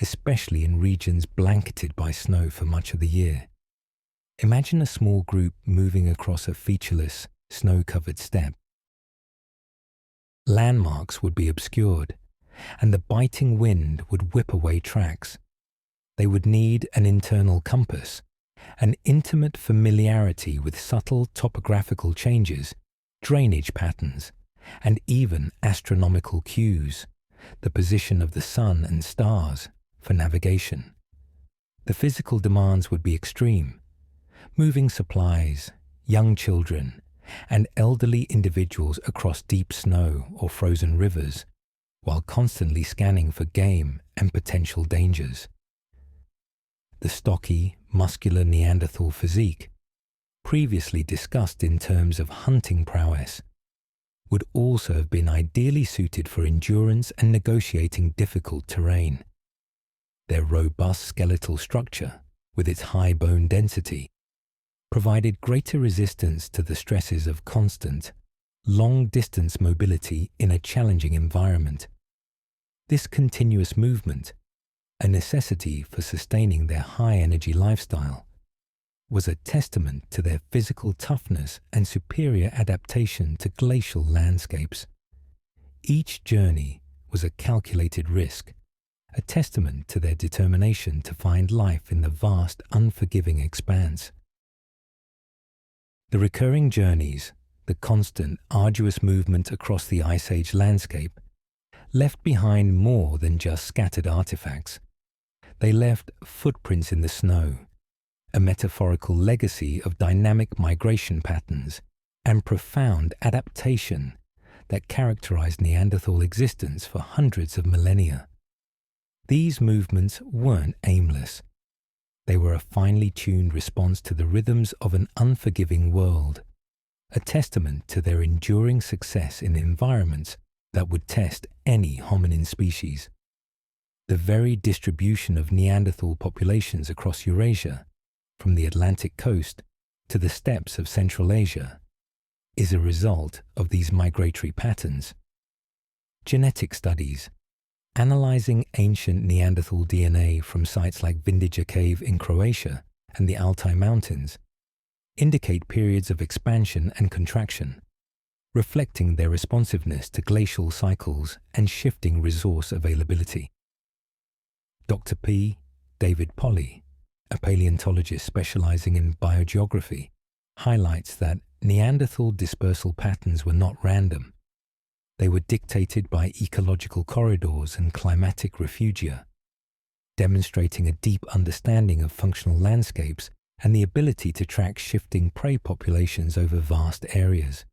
S1: especially in regions blanketed by snow for much of the year. Imagine a small group moving across a featureless, snow-covered steppe. Landmarks would be obscured, and the biting wind would whip away tracks. They would need an internal compass, an intimate familiarity with subtle topographical changes, drainage patterns, and even astronomical cues, the position of the sun and stars, for navigation. The physical demands would be extreme. Moving supplies, young children, and elderly individuals across deep snow or frozen rivers, while constantly scanning for game and potential dangers. The stocky, muscular Neanderthal physique, previously discussed in terms of hunting prowess, would also have been ideally suited for endurance and negotiating difficult terrain. Their robust skeletal structure, with its high bone density, provided greater resistance to the stresses of constant, long-distance mobility in a challenging environment. This continuous movement, a necessity for sustaining their high-energy lifestyle, was a testament to their physical toughness and superior adaptation to glacial landscapes. Each journey was a calculated risk, a testament to their determination to find life in the vast, unforgiving expanse. The recurring journeys, the constant, arduous movement across the Ice Age landscape, left behind more than just scattered artifacts. They left footprints in the snow, a metaphorical legacy of dynamic migration patterns and profound adaptation that characterized Neanderthal existence for hundreds of millennia. These movements weren't aimless. They were a finely tuned response to the rhythms of an unforgiving world, a testament to their enduring success in environments that would test any hominin species. The very distribution of Neanderthal populations across Eurasia, from the Atlantic coast to the steppes of Central Asia, is a result of these migratory patterns. Genetic studies, analyzing ancient Neanderthal DNA from sites like Vindiga Cave in Croatia and the Altai Mountains, indicate periods of expansion and contraction, reflecting their responsiveness to glacial cycles and shifting resource availability. Dr. P. David Polly, a paleontologist specializing in biogeography, highlights that Neanderthal dispersal patterns were not random. They were dictated by ecological corridors and climatic refugia, demonstrating a deep understanding of functional landscapes and the ability to track shifting prey populations over vast areas.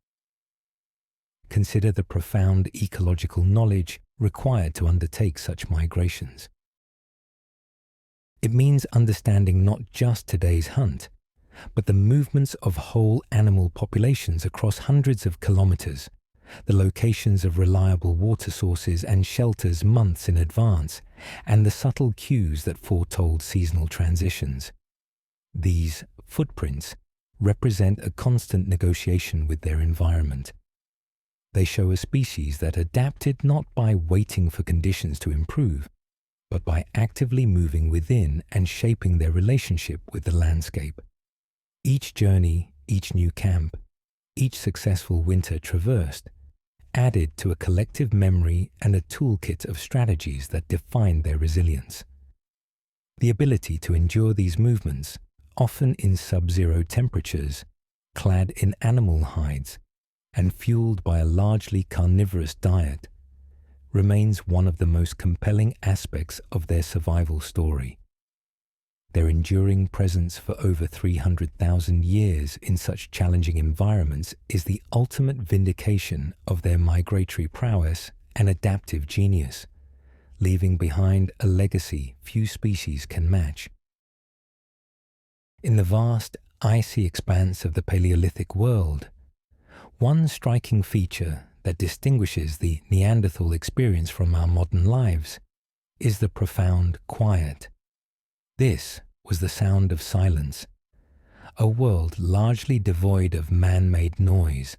S1: Consider the profound ecological knowledge required to undertake such migrations. It means understanding not just today's hunt, but the movements of whole animal populations across hundreds of kilometers, the locations of reliable water sources and shelters months in advance, and the subtle cues that foretold seasonal transitions. These footprints represent a constant negotiation with their environment. They show a species that adapted not by waiting for conditions to improve, but by actively moving within and shaping their relationship with the landscape. Each journey, each new camp, each successful winter traversed, added to a collective memory and a toolkit of strategies that defined their resilience. The ability to endure these movements, often in sub-zero temperatures, clad in animal hides, and fueled by a largely carnivorous diet, remains one of the most compelling aspects of their survival story. Their enduring presence for over 300,000 years in such challenging environments is the ultimate vindication of their migratory prowess and adaptive genius, leaving behind a legacy few species can match. In the vast, icy expanse of the Paleolithic world, one striking feature that distinguishes the Neanderthal experience from our modern lives is the profound quiet. This was the sound of silence, a world largely devoid of man-made noise,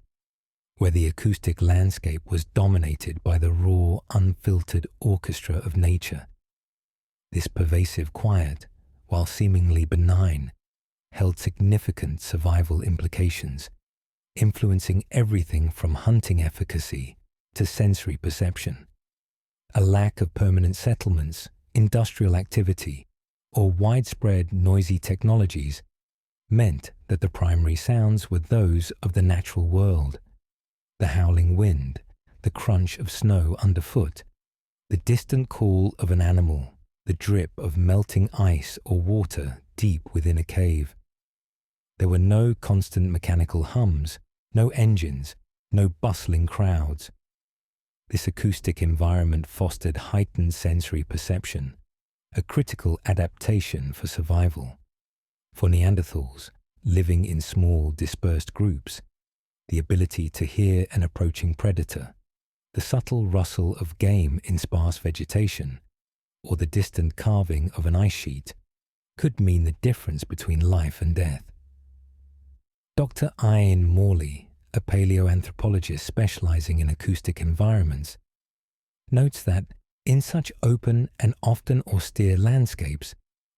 S1: where the acoustic landscape was dominated by the raw, unfiltered orchestra of nature. This pervasive quiet, while seemingly benign, held significant survival implications, influencing everything from hunting efficacy to sensory perception. A lack of permanent settlements, industrial activity, or widespread noisy technologies meant that the primary sounds were those of the natural world: the howling wind, the crunch of snow underfoot, the distant call of an animal, the drip of melting ice or water deep within a cave. There were no constant mechanical hums, no engines, no bustling crowds. This acoustic environment fostered heightened sensory perception, a critical adaptation for survival. For Neanderthals, living in small, dispersed groups, the ability to hear an approaching predator, the subtle rustle of game in sparse vegetation, or the distant carving of an ice sheet could mean the difference between life and death. Dr. Ian Morley, a paleoanthropologist specializing in acoustic environments, notes that in such open and often austere landscapes,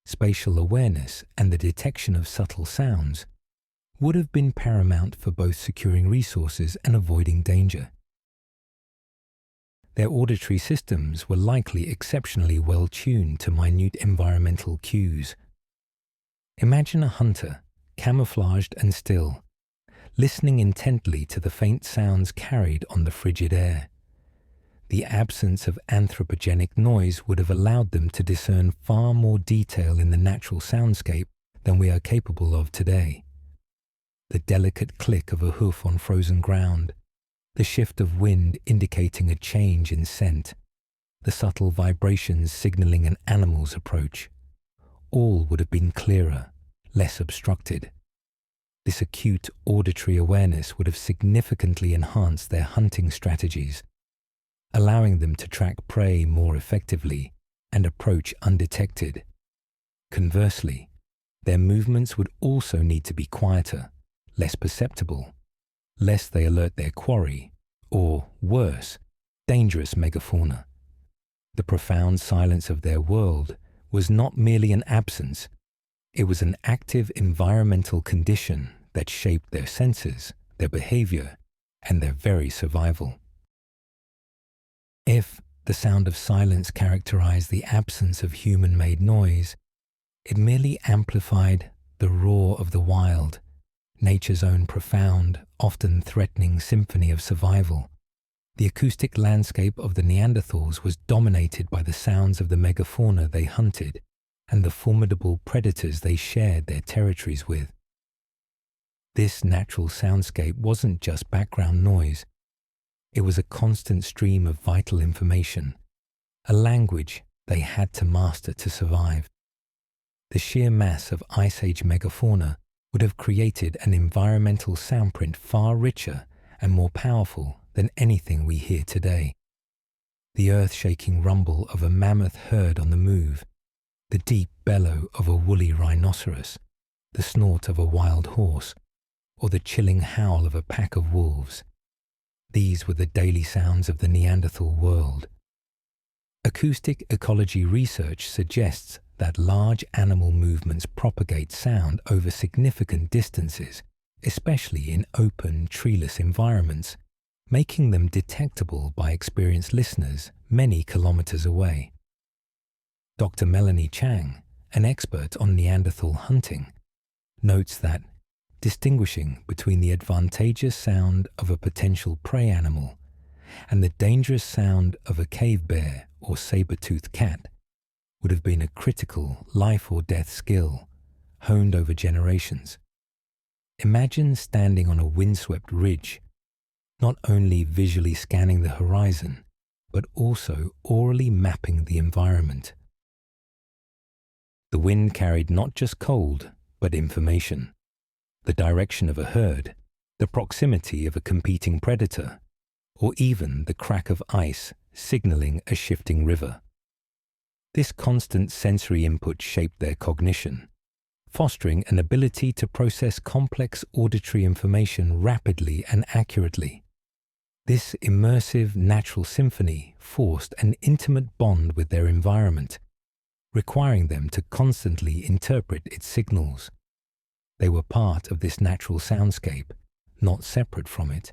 S1: spatial awareness and the detection of subtle sounds would have been paramount for both securing resources and avoiding danger. Their auditory systems were likely exceptionally well tuned to minute environmental cues. Imagine a hunter, camouflaged and still, listening intently to the faint sounds carried on the frigid air. The absence of anthropogenic noise would have allowed them to discern far more detail in the natural soundscape than we are capable of today. The delicate click of a hoof on frozen ground, the shift of wind indicating a change in scent, the subtle vibrations signaling an animal's approach, all would have been clearer, less obstructed. This acute auditory awareness would have significantly enhanced their hunting strategies, allowing them to track prey more effectively and approach undetected. Conversely, their movements would also need to be quieter, less perceptible, lest they alert their quarry, or, worse, dangerous megafauna. The profound silence of their world was not merely an absence, it was an active environmental condition that shaped their senses, their behavior, and their very survival. If the sound of silence characterized the absence of human-made noise, it merely amplified the roar of the wild, nature's own profound, often threatening symphony of survival. The acoustic landscape of the Neanderthals was dominated by the sounds of the megafauna they hunted and the formidable predators they shared their territories with. This natural soundscape wasn't just background noise. It was a constant stream of vital information, a language they had to master to survive. The sheer mass of Ice Age megafauna would have created an environmental soundprint far richer and more powerful than anything we hear today. The earth-shaking rumble of a mammoth herd on the move, the deep bellow of a woolly rhinoceros, the snort of a wild horse, or the chilling howl of a pack of wolves. These were the daily sounds of the Neanderthal world. Acoustic ecology research suggests that large animal movements propagate sound over significant distances, especially in open, treeless environments, making them detectable by experienced listeners many kilometers away. Dr. Melanie Chang, an expert on Neanderthal hunting, notes that distinguishing between the advantageous sound of a potential prey animal and the dangerous sound of a cave bear or saber-toothed cat would have been a critical life or death skill honed over generations. Imagine standing on a windswept ridge, not only visually scanning the horizon, but also orally mapping the environment. The wind carried not just cold, but information. The direction of a herd, the proximity of a competing predator, or even the crack of ice signaling a shifting river. This constant sensory input shaped their cognition, fostering an ability to process complex auditory information rapidly and accurately. This immersive natural symphony forced an intimate bond with their environment, requiring them to constantly interpret its signals. They were part of this natural soundscape, not separate from it,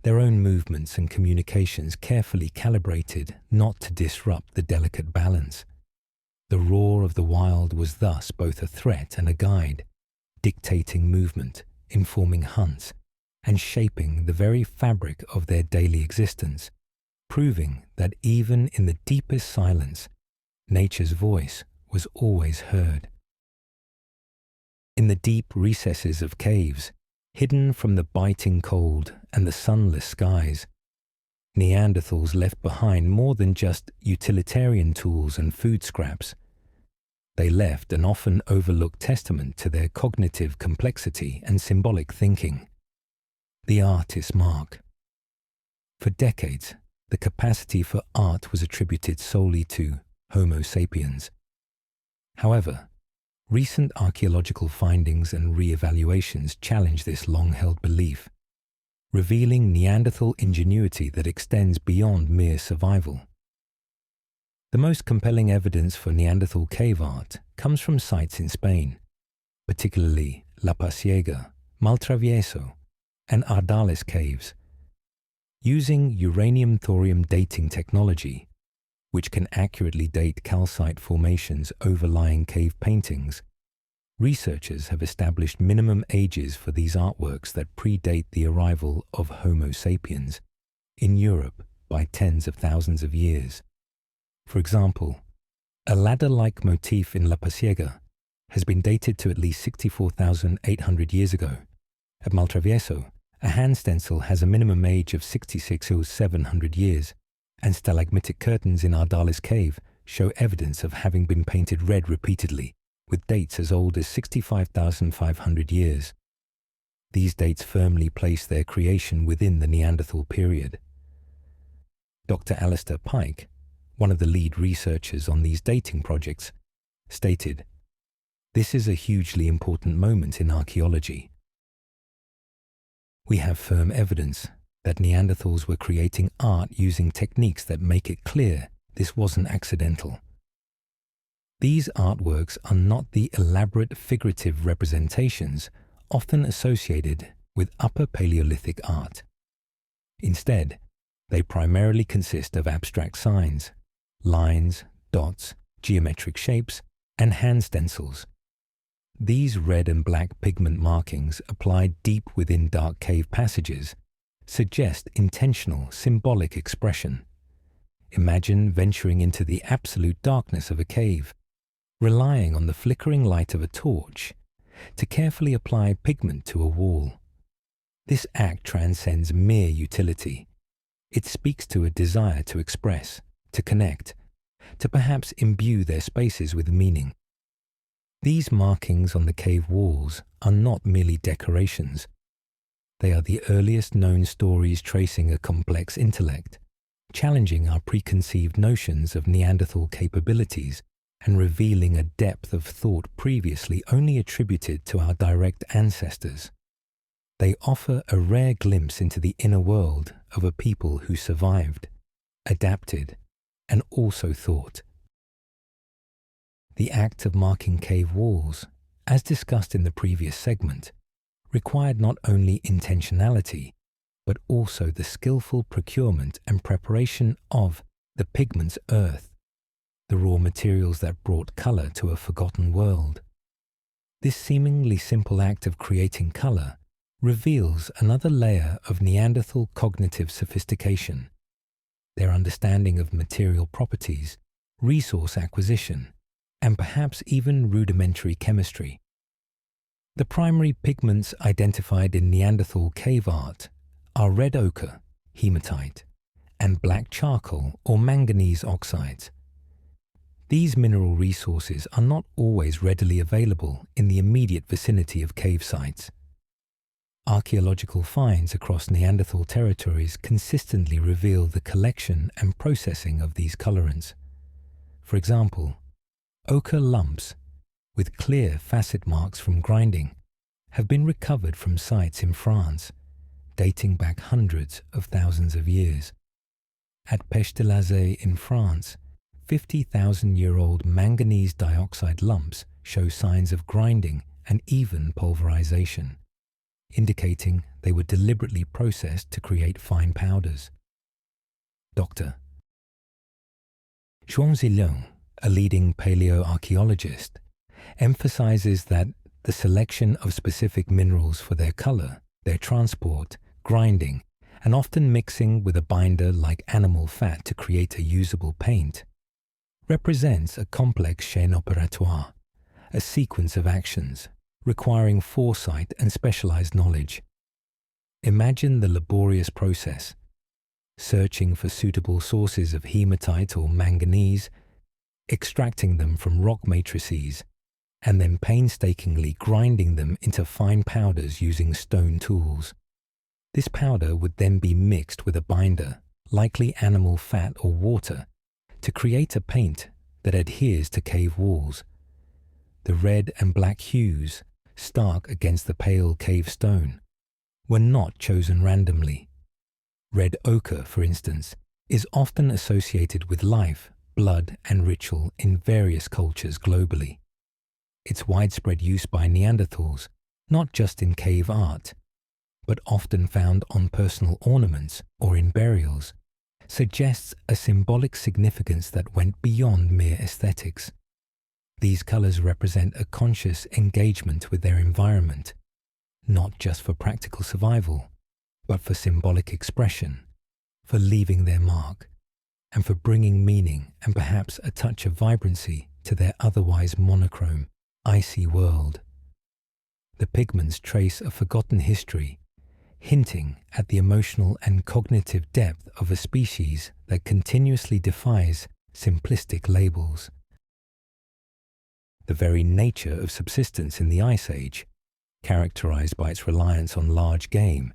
S1: their own movements and communications carefully calibrated not to disrupt the delicate balance. The roar of the wild was thus both a threat and a guide, dictating movement, informing hunts, and shaping the very fabric of their daily existence, proving that even in the deepest silence, nature's voice was always heard. In the deep recesses of caves, Hidden from the biting cold and the sunless skies, Neanderthals left behind more than just utilitarian tools and food scraps. They left an often overlooked testament to their cognitive complexity and symbolic thinking: the artist's mark. For decades, the capacity for art was attributed solely to Homo sapiens. However, recent archaeological findings and re-evaluations challenge this long-held belief, revealing Neanderthal ingenuity that extends beyond mere survival. The most compelling evidence for Neanderthal cave art comes from sites in Spain, particularly La Pasiega, Maltravieso, and Ardales caves. Using uranium-thorium dating technology, which can accurately date calcite formations overlying cave paintings, researchers have established minimum ages for these artworks that predate the arrival of Homo sapiens in Europe by tens of thousands of years. For example, a ladder-like motif in La Pasiega has been dated to at least 64,800 years ago. At Maltravieso, a hand stencil has a minimum age of 66,700 years, and stalagmitic curtains in Ardales cave show evidence of having been painted red repeatedly, with dates as old as 65,500 years. These dates firmly place their creation within the Neanderthal period. Dr. Alistair Pike, one of the lead researchers on these dating projects, stated, "This is a hugely important moment in archaeology. We have firm evidence that Neanderthals were creating art using techniques that make it clear this wasn't accidental. These artworks are not the elaborate figurative representations often associated with Upper Paleolithic art. Instead, they primarily consist of abstract signs, lines, dots, geometric shapes, and hand stencils. These red and black pigment markings applied deep within dark cave passages suggest intentional, symbolic expression. Imagine venturing into the absolute darkness of a cave, relying on the flickering light of a torch to carefully apply pigment to a wall. This act transcends mere utility. It speaks to a desire to express, to connect, to perhaps imbue their spaces with meaning. These markings on the cave walls are not merely decorations. They are the earliest known stories tracing a complex intellect, challenging our preconceived notions of Neanderthal capabilities and revealing a depth of thought previously only attributed to our direct ancestors. They offer a rare glimpse into the inner world of a people who survived, adapted, and also thought. The act of marking cave walls, as discussed in the previous segment, required not only intentionality, but also the skillful procurement and preparation of the pigment's earth, the raw materials that brought color to a forgotten world. This seemingly simple act of creating color reveals another layer of Neanderthal cognitive sophistication, their understanding of material properties, resource acquisition, and perhaps even rudimentary chemistry. The primary pigments identified in Neanderthal cave art are red ochre, hematite, and black charcoal or manganese oxides. These mineral resources are not always readily available in the immediate vicinity of cave sites. Archaeological finds across Neanderthal territories consistently reveal the collection and processing of these colorants. For example, ochre lumps with clear facet marks from grinding have been recovered from sites in France, dating back hundreds of thousands of years. At Pech-de-Lazay in France, 50,000-year-old manganese dioxide lumps show signs of grinding and even pulverization, indicating they were deliberately processed to create fine powders. Dr. Zhuang Ziliang, a leading paleoarchaeologist, emphasizes that the selection of specific minerals for their color, their transport, grinding, and often mixing with a binder like animal fat to create a usable paint, represents a complex chaîne opératoire, a sequence of actions requiring foresight and specialized knowledge. Imagine the laborious process, searching for suitable sources of hematite or manganese, extracting them from rock matrices, and then painstakingly grinding them into fine powders using stone tools. This powder would then be mixed with a binder, likely animal fat or water, to create a paint that adheres to cave walls. The red and black hues, stark against the pale cave stone, were not chosen randomly. Red ochre, for instance, is often associated with life, blood, and ritual in various cultures globally. Its widespread use by Neanderthals, not just in cave art, but often found on personal ornaments or in burials, suggests a symbolic significance that went beyond mere aesthetics. These colors represent a conscious engagement with their environment, not just for practical survival, but for symbolic expression, for leaving their mark, and for bringing meaning and perhaps a touch of vibrancy to their otherwise monochrome, icy world. The pigments trace a forgotten history, hinting at the emotional and cognitive depth of a species that continuously defies simplistic labels. The very nature of subsistence in the Ice Age, characterized by its reliance on large game,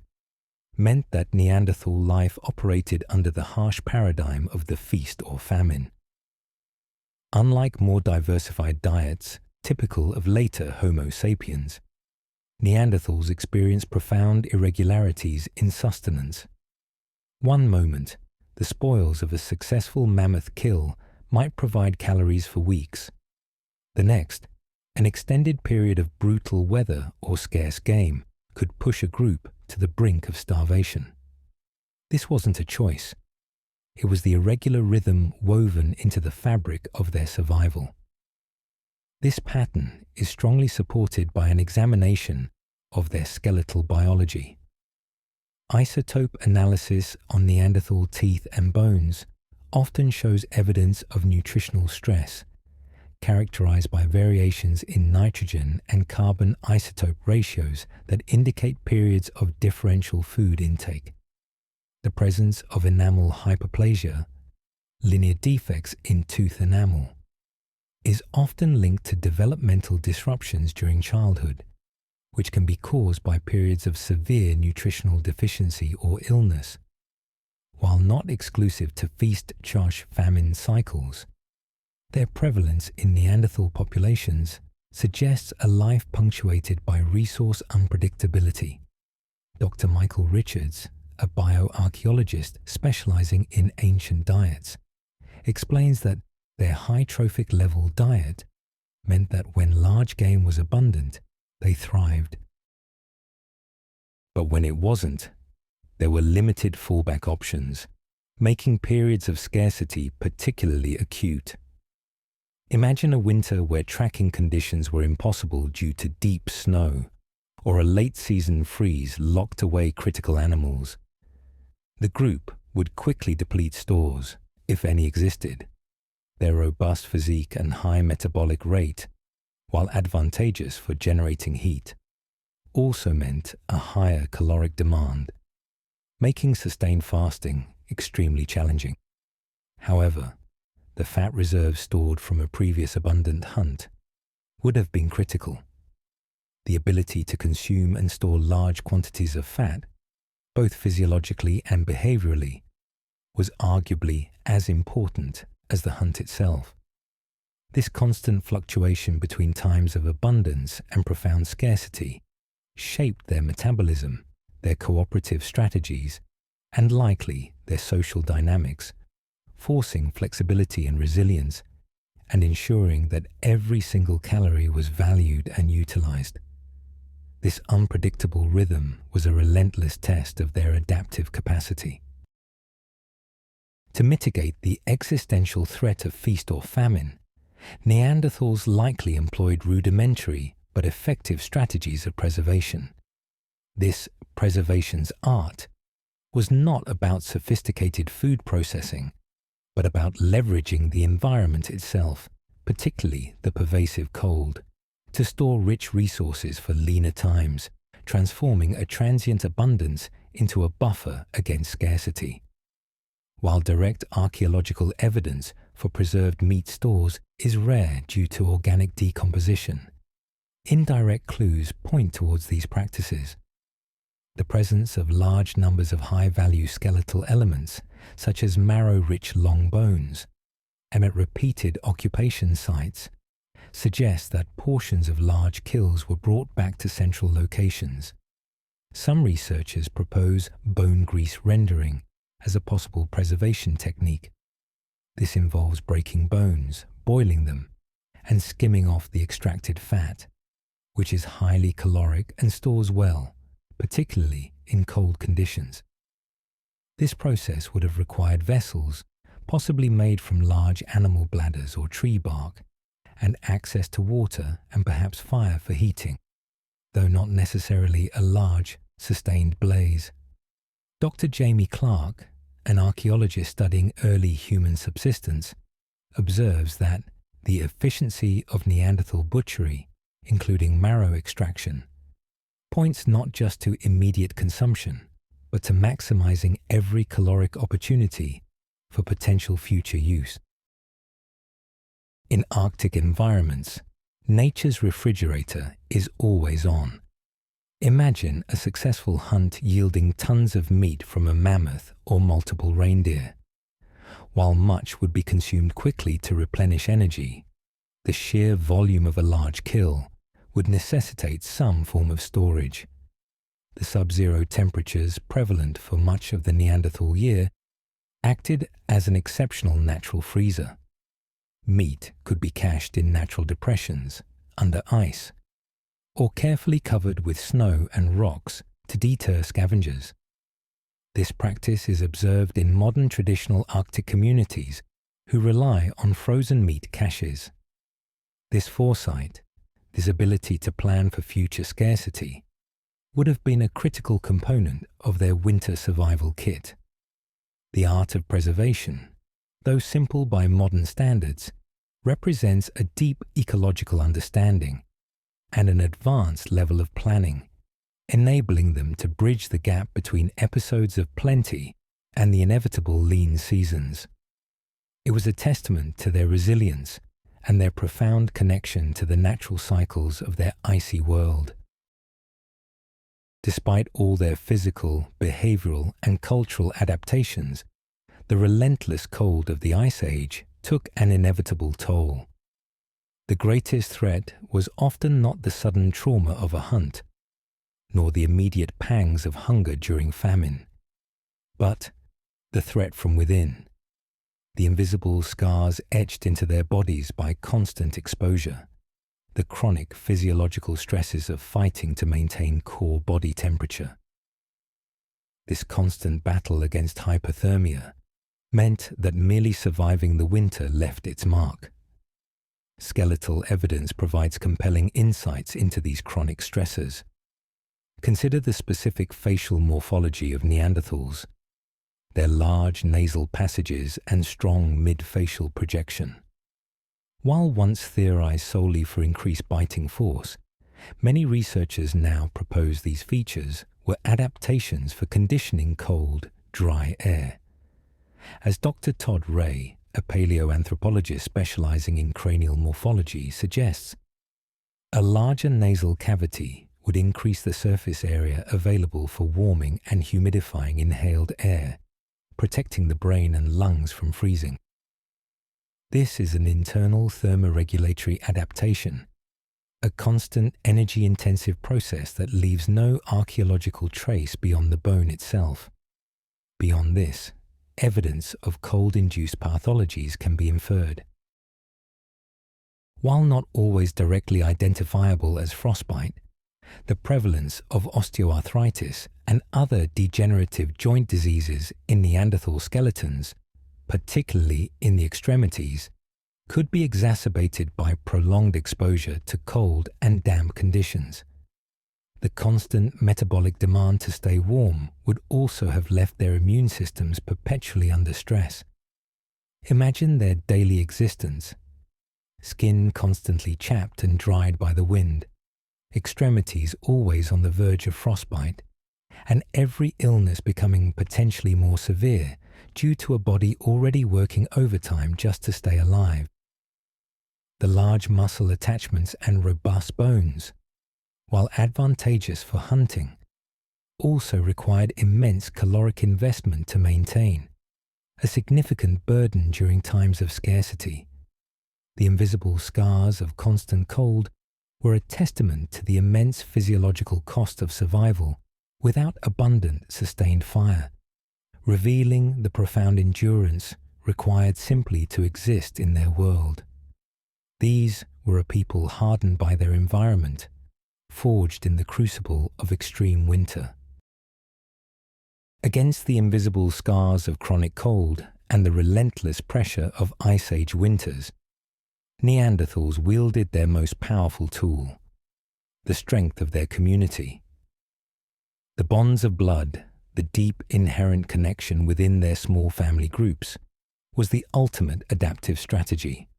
S1: meant that Neanderthal life operated under the harsh paradigm of the feast or famine. Unlike more diversified diets typical of later Homo sapiens, Neanderthals experienced profound irregularities in sustenance. One moment, the spoils of a successful mammoth kill might provide calories for weeks. The next, an extended period of brutal weather or scarce game could push a group to the brink of starvation. This wasn't a choice. It was the irregular rhythm woven into the fabric of their survival. This pattern is strongly supported by an examination of their skeletal biology. Isotope analysis on Neanderthal teeth and bones often shows evidence of nutritional stress, characterized by variations in nitrogen and carbon isotope ratios that indicate periods of differential food intake. The presence of enamel hyperplasia, linear defects in tooth enamel, is often linked to developmental disruptions during childhood, which can be caused by periods of severe nutritional deficiency or illness. While not exclusive to feast-famine cycles, their prevalence in Neanderthal populations suggests a life punctuated by resource unpredictability. Dr. Michael Richards, a bioarchaeologist specializing in ancient diets, explains that their high trophic level diet meant that when large game was abundant, they thrived. But when it wasn't, there were limited fallback options, making periods of scarcity particularly acute. Imagine a winter where tracking conditions were impossible due to deep snow, or a late-season freeze locked away critical animals. The group would quickly deplete stores, if any existed. Their robust physique and high metabolic rate, while advantageous for generating heat, also meant a higher caloric demand, making sustained fasting extremely challenging. However, the fat reserves stored from a previous abundant hunt would have been critical. The ability to consume and store large quantities of fat, both physiologically and behaviorally, was arguably as important as the hunt itself. This constant fluctuation between times of abundance and profound scarcity shaped their metabolism, their cooperative strategies, and likely their social dynamics, forcing flexibility and resilience, and ensuring that every single calorie was valued and utilized. This unpredictable rhythm was a relentless test of their adaptive capacity. To mitigate the existential threat of feast or famine, Neanderthals likely employed rudimentary but effective strategies of preservation. This preservation's art was not about sophisticated food processing, but about leveraging the environment itself, particularly the pervasive cold, to store rich resources for leaner times, transforming a transient abundance into a buffer against scarcity. While direct archaeological evidence for preserved meat stores is rare due to organic decomposition, indirect clues point towards these practices. The presence of large numbers of high-value skeletal elements, such as marrow-rich long bones, and at repeated occupation sites, suggests that portions of large kills were brought back to central locations. Some researchers propose bone grease rendering as a possible preservation technique. This involves breaking bones, boiling them, and skimming off the extracted fat, which is highly caloric and stores well, particularly in cold conditions. This process would have required vessels, possibly made from large animal bladders or tree bark, and access to water and perhaps fire for heating, though not necessarily a large, sustained blaze. Dr. Jamie Clark, an archaeologist studying early human subsistence, observes that the efficiency of Neanderthal butchery, including marrow extraction, points not just to immediate consumption, but to maximizing every caloric opportunity for potential future use. In Arctic environments, nature's refrigerator is always on. Imagine a successful hunt yielding tons of meat from a mammoth or multiple reindeer. While much would be consumed quickly to replenish energy, the sheer volume of a large kill would necessitate some form of storage. The sub-zero temperatures prevalent for much of the Neanderthal year acted as an exceptional natural freezer. Meat could be cached in natural depressions, under ice, or carefully covered with snow and rocks to deter scavengers. This practice is observed in modern traditional Arctic communities who rely on frozen meat caches. This foresight, this ability to plan for future scarcity, would have been a critical component of their winter survival kit. The art of preservation, though simple by modern standards, represents a deep ecological understanding and an advanced level of planning, enabling them to bridge the gap between episodes of plenty and the inevitable lean seasons. It was a testament to their resilience and their profound connection to the natural cycles of their icy world. Despite all their physical, behavioral, and cultural adaptations, the relentless cold of the Ice Age took an inevitable toll. The greatest threat was often not the sudden trauma of a hunt, nor the immediate pangs of hunger during famine, but the threat from within, the invisible scars etched into their bodies by constant exposure, the chronic physiological stresses of fighting to maintain core body temperature. This constant battle against hypothermia meant that merely surviving the winter left its mark. Skeletal evidence provides compelling insights into these chronic stressors. Consider the specific facial morphology of Neanderthals, their large nasal passages and strong mid-facial projection. While once theorized solely for increased biting force, many researchers now propose these features were adaptations for conditioning cold, dry air. As Dr. Todd Ray, a paleoanthropologist specializing in cranial morphology, suggests, a larger nasal cavity would increase the surface area available for warming and humidifying inhaled air, protecting the brain and lungs from freezing. This is an internal thermoregulatory adaptation, a constant energy-intensive process that leaves no archaeological trace beyond the bone itself. Beyond this, evidence of cold-induced pathologies can be inferred. While not always directly identifiable as frostbite, the prevalence of osteoarthritis and other degenerative joint diseases in Neanderthal skeletons, particularly in the extremities, could be exacerbated by prolonged exposure to cold and damp conditions. The constant metabolic demand to stay warm would also have left their immune systems perpetually under stress. Imagine their daily existence. skin constantly chapped and dried by the wind, extremities always on the verge of frostbite, and every illness becoming potentially more severe due to a body already working overtime just to stay alive. The large muscle attachments and robust bones, while advantageous for hunting, also required immense caloric investment to maintain, a significant burden during times of scarcity. The invisible scars of constant cold were a testament to the immense physiological cost of survival without abundant, sustained fire, revealing the profound endurance required simply to exist in their world. These were a people hardened by their environment, forged in the crucible of extreme winter. Against the invisible scars of chronic cold and the relentless pressure of Ice Age winters, Neanderthals wielded their most powerful tool, the strength of their community. The bonds of blood, the deep inherent connection within their small family groups, was the ultimate adaptive strategy,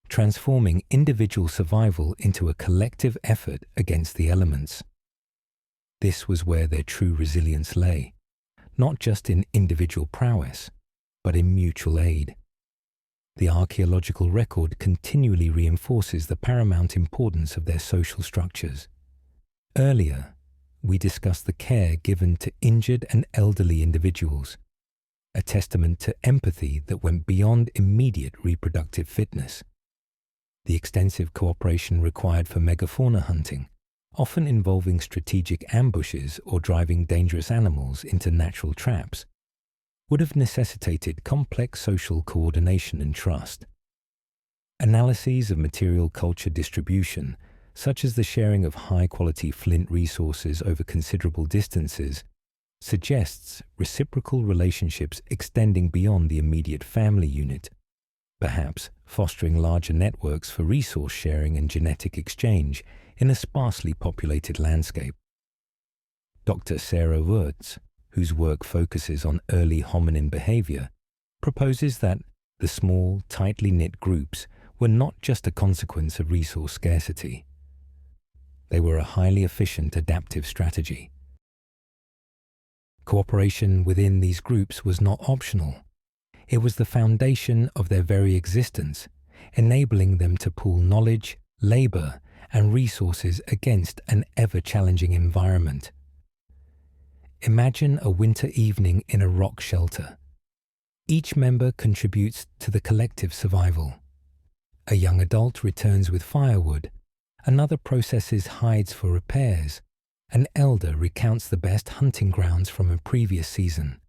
S1: transforming individual survival into a collective effort against the elements. This was where their true resilience lay, not just in individual prowess, but in mutual aid. The archaeological record continually reinforces the paramount importance of their social structures. Earlier, we discussed the care given to injured and elderly individuals, a testament to empathy that went beyond immediate reproductive fitness. The extensive cooperation required for megafauna hunting, often involving strategic ambushes or driving dangerous animals into natural traps, would have necessitated complex social coordination and trust. Analyses of material culture distribution, such as the sharing of high-quality flint resources over considerable distances, suggests reciprocal relationships extending beyond the immediate family unit, perhaps fostering larger networks for resource sharing and genetic exchange in a sparsely populated landscape. Dr. Sarah Wurtz, whose work focuses on early hominin behavior, proposes that the small, tightly knit groups were not just a consequence of resource scarcity. They were a highly efficient adaptive strategy. Cooperation within these groups was not optional. It was the foundation of their very existence, enabling them to pool knowledge, labor, and resources against an ever-challenging environment. Imagine a winter evening in a rock shelter. Each member contributes to the collective survival. A young adult returns with firewood, another processes hides for repairs, an elder recounts the best hunting grounds from a previous season,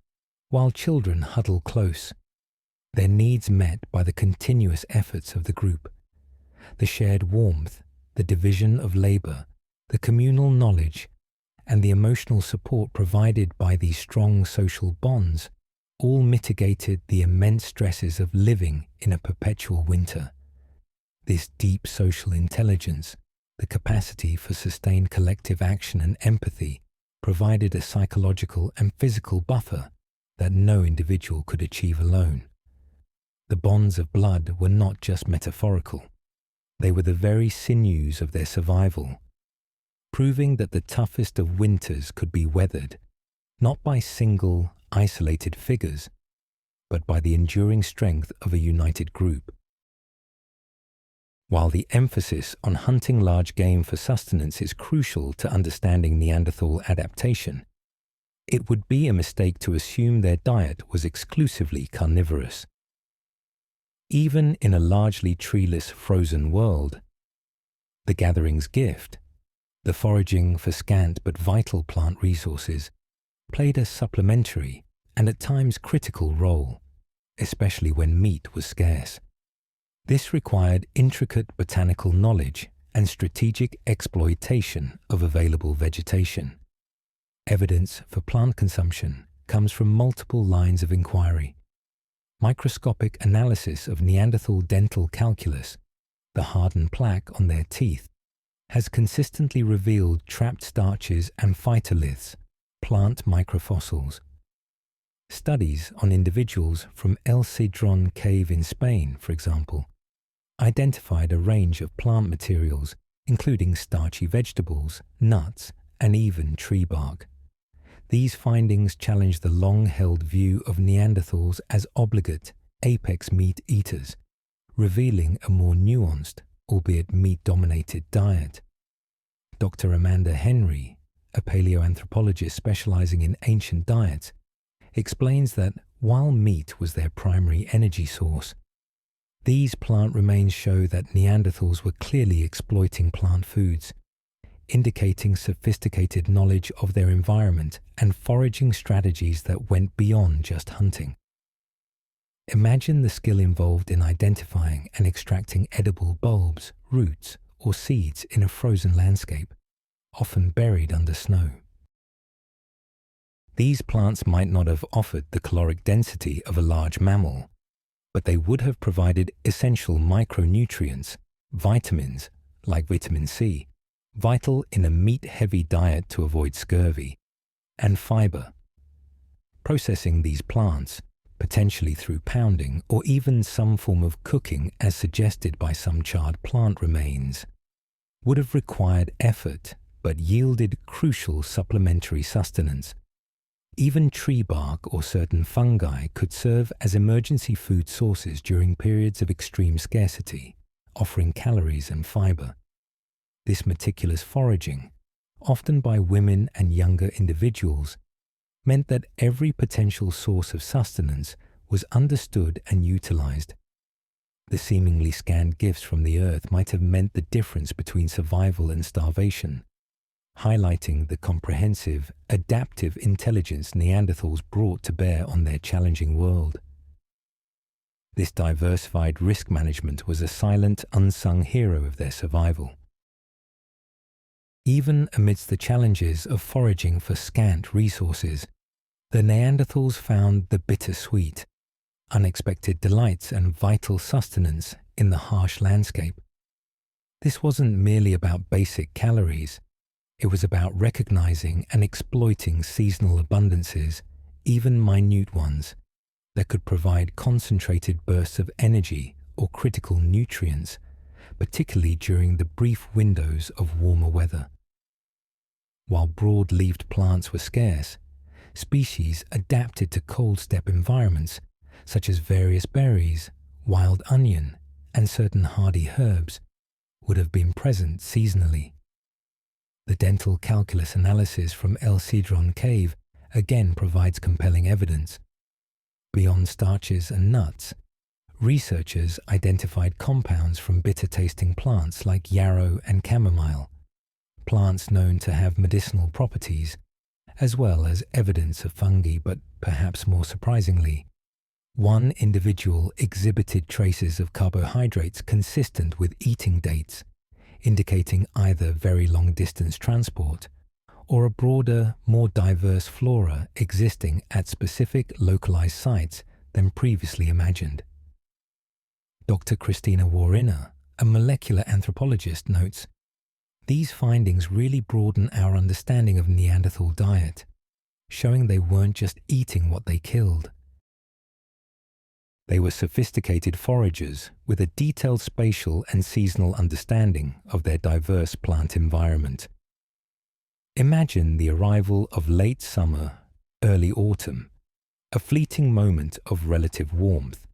S1: while children huddle close, their needs met by the continuous efforts of the group. The shared warmth, the division of labor, the communal knowledge, and the emotional support provided by these strong social bonds all mitigated the immense stresses of living in a perpetual winter. This deep social intelligence, the capacity for sustained collective action and empathy, provided a psychological and physical buffer that no individual could achieve alone. The bonds of blood were not just metaphorical. They were the very sinews of their survival, proving that the toughest of winters could be weathered, not by single, isolated figures, but by the enduring strength of a united group. While the emphasis on hunting large game for sustenance is crucial to understanding Neanderthal adaptation, it would be a mistake to assume their diet was exclusively carnivorous. Even in a largely treeless frozen world, the gathering's gift, the foraging for scant but vital plant resources, played a supplementary and at times critical role, especially when meat was scarce. This required intricate botanical knowledge and strategic exploitation of available vegetation. Evidence for plant consumption comes from multiple lines of inquiry. Microscopic analysis of Neanderthal dental calculus, the hardened plaque on their teeth, has consistently revealed trapped starches and phytoliths, plant microfossils. Studies on individuals from El Cedron cave in Spain, for example, identified a range of plant materials, including starchy vegetables, nuts, and even tree bark. These findings challenge the long-held view of Neanderthals as obligate, apex meat eaters, revealing a more nuanced, albeit meat-dominated diet. Dr. Amanda Henry, a paleoanthropologist specializing in ancient diets, explains that while meat was their primary energy source, these plant remains show that Neanderthals were clearly exploiting plant foods, indicating sophisticated knowledge of their environment and foraging strategies that went beyond just hunting. Imagine the skill involved in identifying and extracting edible bulbs, roots, or seeds in a frozen landscape, often buried under snow. These plants might not have offered the caloric density of a large mammal, but they would have provided essential micronutrients, vitamins, like vitamin C, vital in a meat-heavy diet to avoid scurvy, and fiber. Processing these plants, potentially through pounding or even some form of cooking as suggested by some charred plant remains, would have required effort but yielded crucial supplementary sustenance. Even tree bark or certain fungi could serve as emergency food sources during periods of extreme scarcity, offering calories and fiber. This meticulous foraging, often by women and younger individuals, meant that every potential source of sustenance was understood and utilized. The seemingly scant gifts from the earth might have meant the difference between survival and starvation, highlighting the comprehensive, adaptive intelligence Neanderthals brought to bear on their challenging world. This diversified risk management was a silent, unsung hero of their survival. Even amidst the challenges of foraging for scant resources, the Neanderthals found the bittersweet, unexpected delights and vital sustenance in the harsh landscape. This wasn't merely about basic calories. It was about recognizing and exploiting seasonal abundances, even minute ones, that could provide concentrated bursts of energy or critical nutrients, particularly during the brief windows of warmer weather. While broad-leaved plants were scarce, species adapted to cold steppe environments, such as various berries, wild onion, and certain hardy herbs, would have been present seasonally. The dental calculus analysis from El Cedron Cave again provides compelling evidence. Beyond starches and nuts, researchers identified compounds from bitter-tasting plants like yarrow and chamomile, plants known to have medicinal properties, as well as evidence of fungi, but perhaps more surprisingly, one individual exhibited traces of carbohydrates consistent with eating dates, indicating either very long-distance transport or a broader, more diverse flora existing at specific localized sites than previously imagined. Dr. Christina Wariner, a molecular anthropologist, notes, "These findings really broaden our understanding of Neanderthal diet, showing they weren't just eating what they killed. They were sophisticated foragers with a detailed spatial and seasonal understanding of their diverse plant environment." Imagine the arrival of late summer, early autumn, a fleeting moment of relative warmth.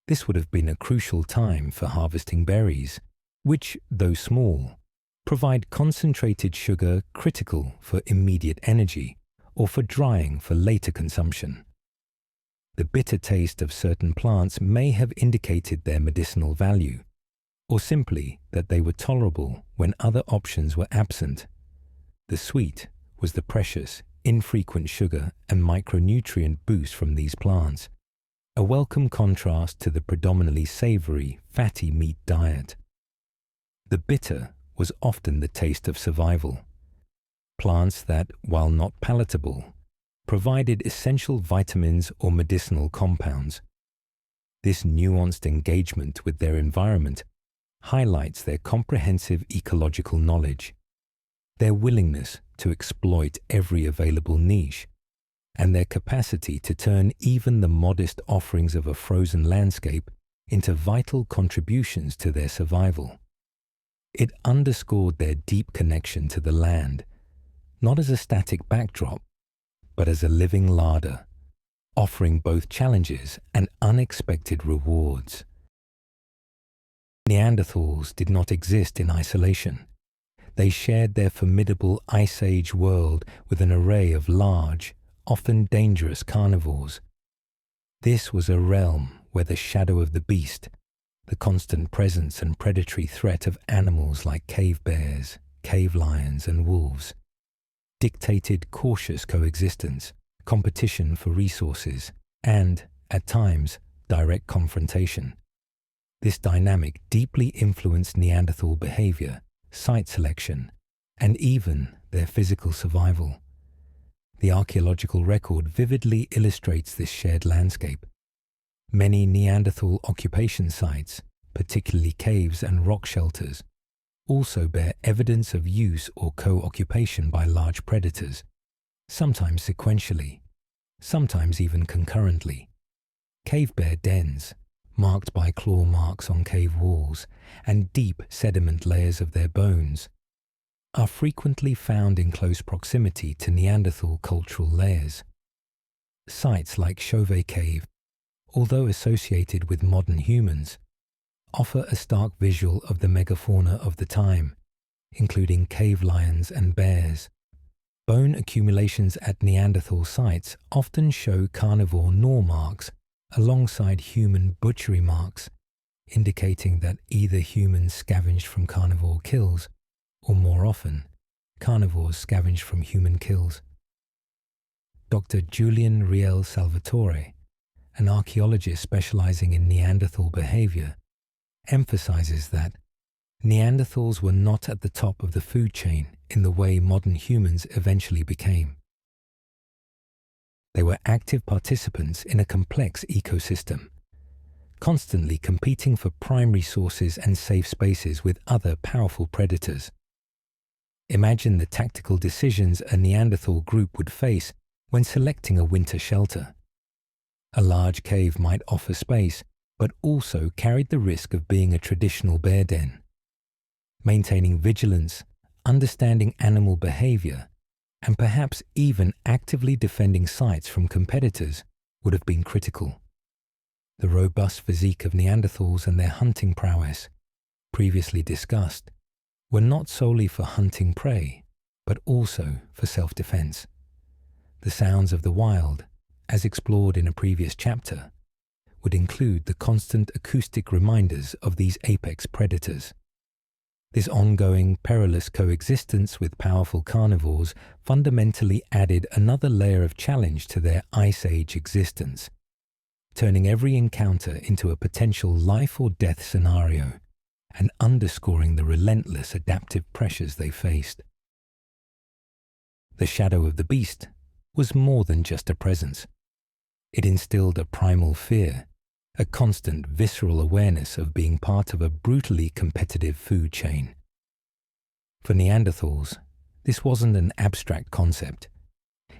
S1: This would have been a crucial time for harvesting berries, which, though small, provide concentrated sugar critical for immediate energy or for drying for later consumption. The bitter taste of certain plants may have indicated their medicinal value, or simply that they were tolerable when other options were absent. The sweet was the precious, infrequent sugar and micronutrient boost from these plants, a welcome contrast to the predominantly savory, fatty meat diet. The bitter was often the taste of survival. Plants that, while not palatable, provided essential vitamins or medicinal compounds. This nuanced engagement with their environment highlights their comprehensive ecological knowledge, their willingness to exploit every available niche, and their capacity to turn even the modest offerings of a frozen landscape into vital contributions to their survival. It underscored their deep connection to the land, not as a static backdrop, but as a living larder, offering both challenges and unexpected rewards. Neanderthals did not exist in isolation. They shared their formidable Ice Age world with an array of large, often dangerous carnivores. This was a realm where the shadow of the beast, the constant presence and predatory threat of animals like cave bears, cave lions, and wolves, dictated cautious coexistence, competition for resources, and, at times, direct confrontation. This dynamic deeply influenced Neanderthal behavior, site selection, and even their physical survival. The archaeological record vividly illustrates this shared landscape. Many Neanderthal occupation sites, particularly caves and rock shelters, also bear evidence of use or co-occupation by large predators, sometimes sequentially, sometimes even concurrently. Cave bear dens, marked by claw marks on cave walls and deep sediment layers of their bones, are frequently found in close proximity to Neanderthal cultural layers. Sites like Chauvet Cave, although associated with modern humans, offer a stark visual of the megafauna of the time, including cave lions and bears. Bone accumulations at Neanderthal sites often show carnivore gnaw marks alongside human butchery marks, indicating that either humans scavenged from carnivore kills, or more often, carnivores scavenged from human kills. Dr. Julian Riel Salvatore, an archaeologist specializing in Neanderthal behavior, emphasizes that Neanderthals were not at the top of the food chain in the way modern humans eventually became. They were active participants in a complex ecosystem, constantly competing for prime resources and safe spaces with other powerful predators. Imagine the tactical decisions a Neanderthal group would face when selecting a winter shelter. A large cave might offer space, but also carried the risk of being a traditional bear den. Maintaining vigilance, understanding animal behavior, and perhaps even actively defending sites from competitors would have been critical. The robust physique of Neanderthals and their hunting prowess, previously discussed, were not solely for hunting prey, but also for self-defense. The sounds of the wild, as explored in a previous chapter, would include the constant acoustic reminders of these apex predators. This ongoing, perilous coexistence with powerful carnivores fundamentally added another layer of challenge to their Ice Age existence, turning every encounter into a potential life or death scenario and underscoring the relentless adaptive pressures they faced. The shadow of the beast was more than just a presence. It instilled a primal fear, a constant visceral awareness of being part of a brutally competitive food chain. For Neanderthals, this wasn't an abstract concept.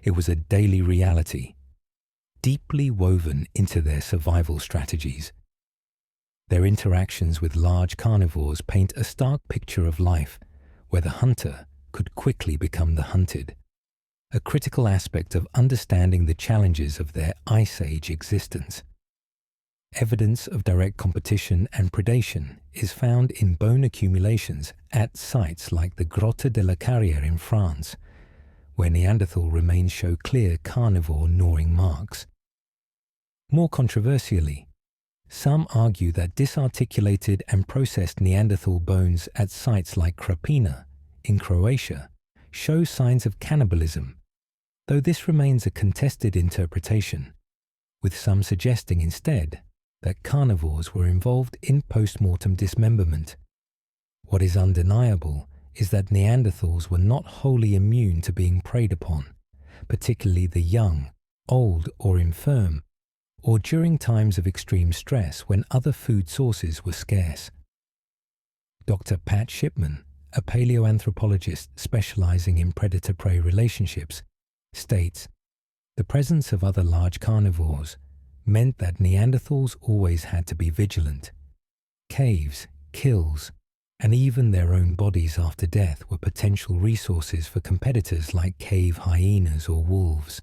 S1: It was a daily reality, deeply woven into their survival strategies. Their interactions with large carnivores paint a stark picture of life where the hunter could quickly become the hunted, a critical aspect of understanding the challenges of their Ice Age existence. Evidence of direct competition and predation is found in bone accumulations at sites like the Grotte de la Carrière in France, where Neanderthal remains show clear carnivore gnawing marks. More controversially, some argue that disarticulated and processed Neanderthal bones at sites like Krapina in Croatia show signs of cannibalism, though this remains a contested interpretation, with some suggesting instead that carnivores were involved in post-mortem dismemberment. What is undeniable is that Neanderthals were not wholly immune to being preyed upon, particularly the young, old or infirm, or during times of extreme stress when other food sources were scarce. Dr. Pat Shipman, a paleoanthropologist specializing in predator-prey relationships, states, "The presence of other large carnivores meant that Neanderthals always had to be vigilant. Caves, kills, and even their own bodies after death were potential resources for competitors like cave hyenas or wolves.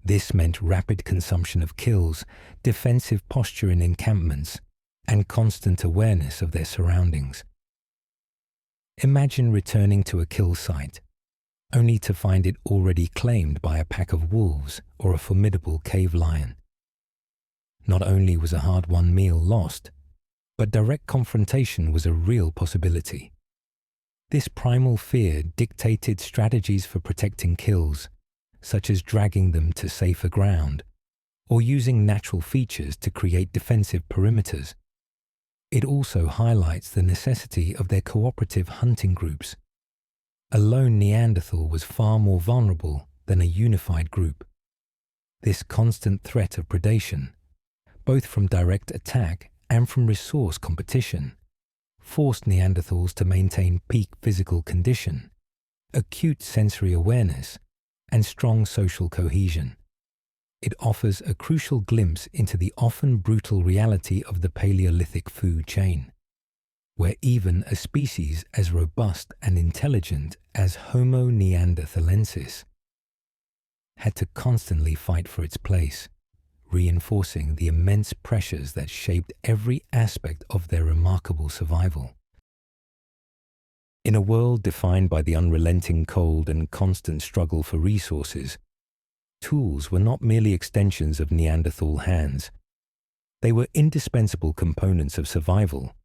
S1: This meant rapid consumption of kills, defensive posture in encampments, and constant awareness of their surroundings. Imagine returning to a kill site, only to find it already claimed by a pack of wolves or a formidable cave lion. Not only was a hard-won meal lost, but direct confrontation was a real possibility. This primal fear dictated strategies for protecting kills, such as dragging them to safer ground or using natural features to create defensive perimeters. It also highlights the necessity of their cooperative hunting groups. A lone Neanderthal was far more vulnerable than a unified group. This constant threat of predation, both from direct attack and from resource competition, forced Neanderthals to maintain peak physical condition, acute sensory awareness, and strong social cohesion. It offers a crucial glimpse into the often brutal reality of the Paleolithic food chain, where even a species as robust and intelligent as Homo neanderthalensis had to constantly fight for its place, reinforcing the immense pressures that shaped every aspect of their remarkable survival. In a world defined by the unrelenting cold and constant struggle for resources, tools were not merely extensions of Neanderthal hands. They were indispensable components of survival,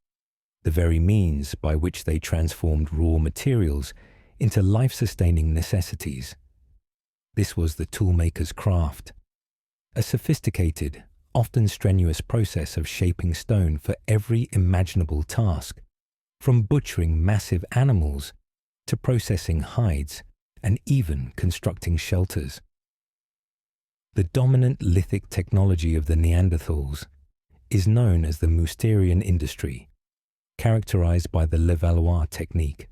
S1: the very means by which they transformed raw materials into life-sustaining necessities. This was the toolmaker's craft, a sophisticated, often strenuous process of shaping stone for every imaginable task, from butchering massive animals to processing hides and even constructing shelters. The dominant lithic technology of the Neanderthals is known as the Mousterian industry, characterized by the Levallois technique.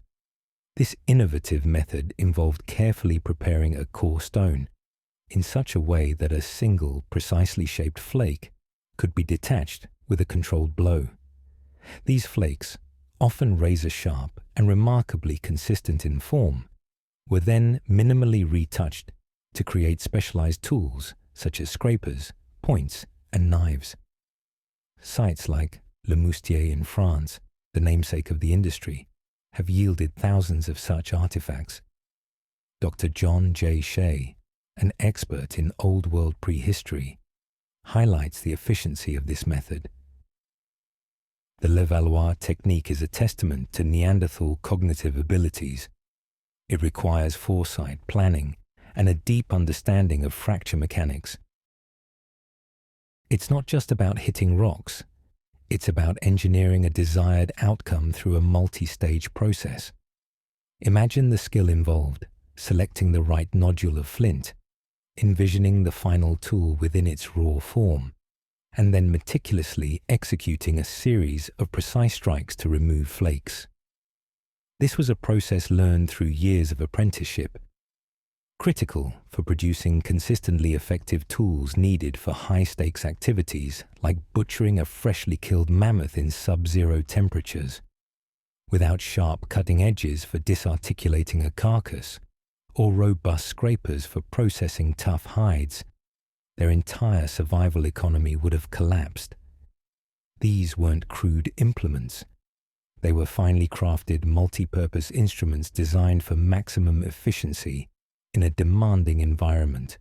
S1: This innovative method involved carefully preparing a core stone in such a way that a single precisely shaped flake could be detached with a controlled blow. These flakes, often razor-sharp and remarkably consistent in form, were then minimally retouched to create specialized tools such as scrapers, points, and knives. Sites like Le Moustier in France, the namesake of the industry, have yielded thousands of such artifacts. Dr. John J. Shea, an expert in Old World prehistory, highlights the efficiency of this method. The Levallois technique is a testament to Neanderthal cognitive abilities. It requires foresight, planning, and a deep understanding of fracture mechanics. It's not just about hitting rocks. It's about engineering a desired outcome through a multi-stage process. Imagine the skill involved, selecting the right nodule of flint, envisioning the final tool within its raw form, and then meticulously executing a series of precise strikes to remove flakes. This was a process learned through years of apprenticeship, critical for producing consistently effective tools needed for high-stakes activities like butchering a freshly killed mammoth in sub-zero temperatures. Without sharp cutting edges for disarticulating a carcass, or robust scrapers for processing tough hides, their entire survival economy would have collapsed. These weren't crude implements. They were finely crafted multi-purpose instruments designed for maximum efficiency in a demanding environment.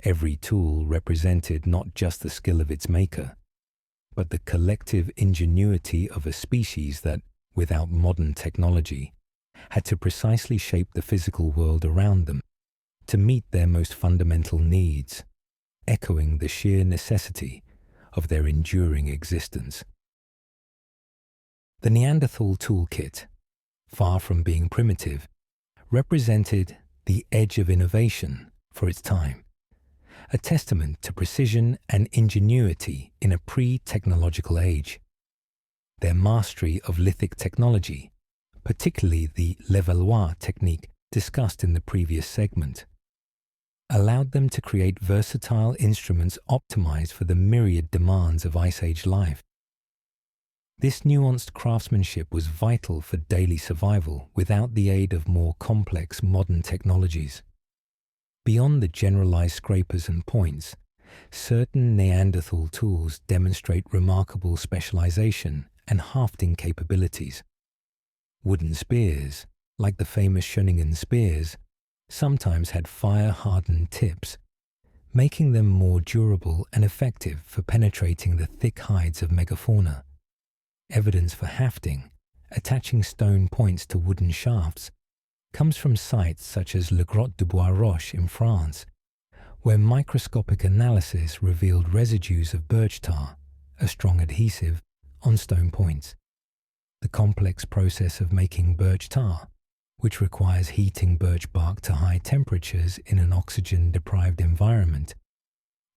S1: Every tool represented not just the skill of its maker, but the collective ingenuity of a species that, without modern technology, had to precisely shape the physical world around them to meet their most fundamental needs, echoing the sheer necessity of their enduring existence. The Neanderthal toolkit, far from being primitive, represented the edge of innovation for its time, a testament to precision and ingenuity in a pre-technological age. Their mastery of lithic technology, particularly the Levallois technique discussed in the previous segment, allowed them to create versatile instruments optimized for the myriad demands of Ice Age life. This nuanced craftsmanship was vital for daily survival without the aid of more complex modern technologies. Beyond the generalized scrapers and points, certain Neanderthal tools demonstrate remarkable specialization and hafting capabilities. Wooden spears, like the famous Schöningen spears, sometimes had fire-hardened tips, making them more durable and effective for penetrating the thick hides of megafauna. Evidence for hafting, attaching stone points to wooden shafts, comes from sites such as Le Grotte du Bois Roche in France, where microscopic analysis revealed residues of birch tar, a strong adhesive, on stone points. The complex process of making birch tar, which requires heating birch bark to high temperatures in an oxygen-deprived environment,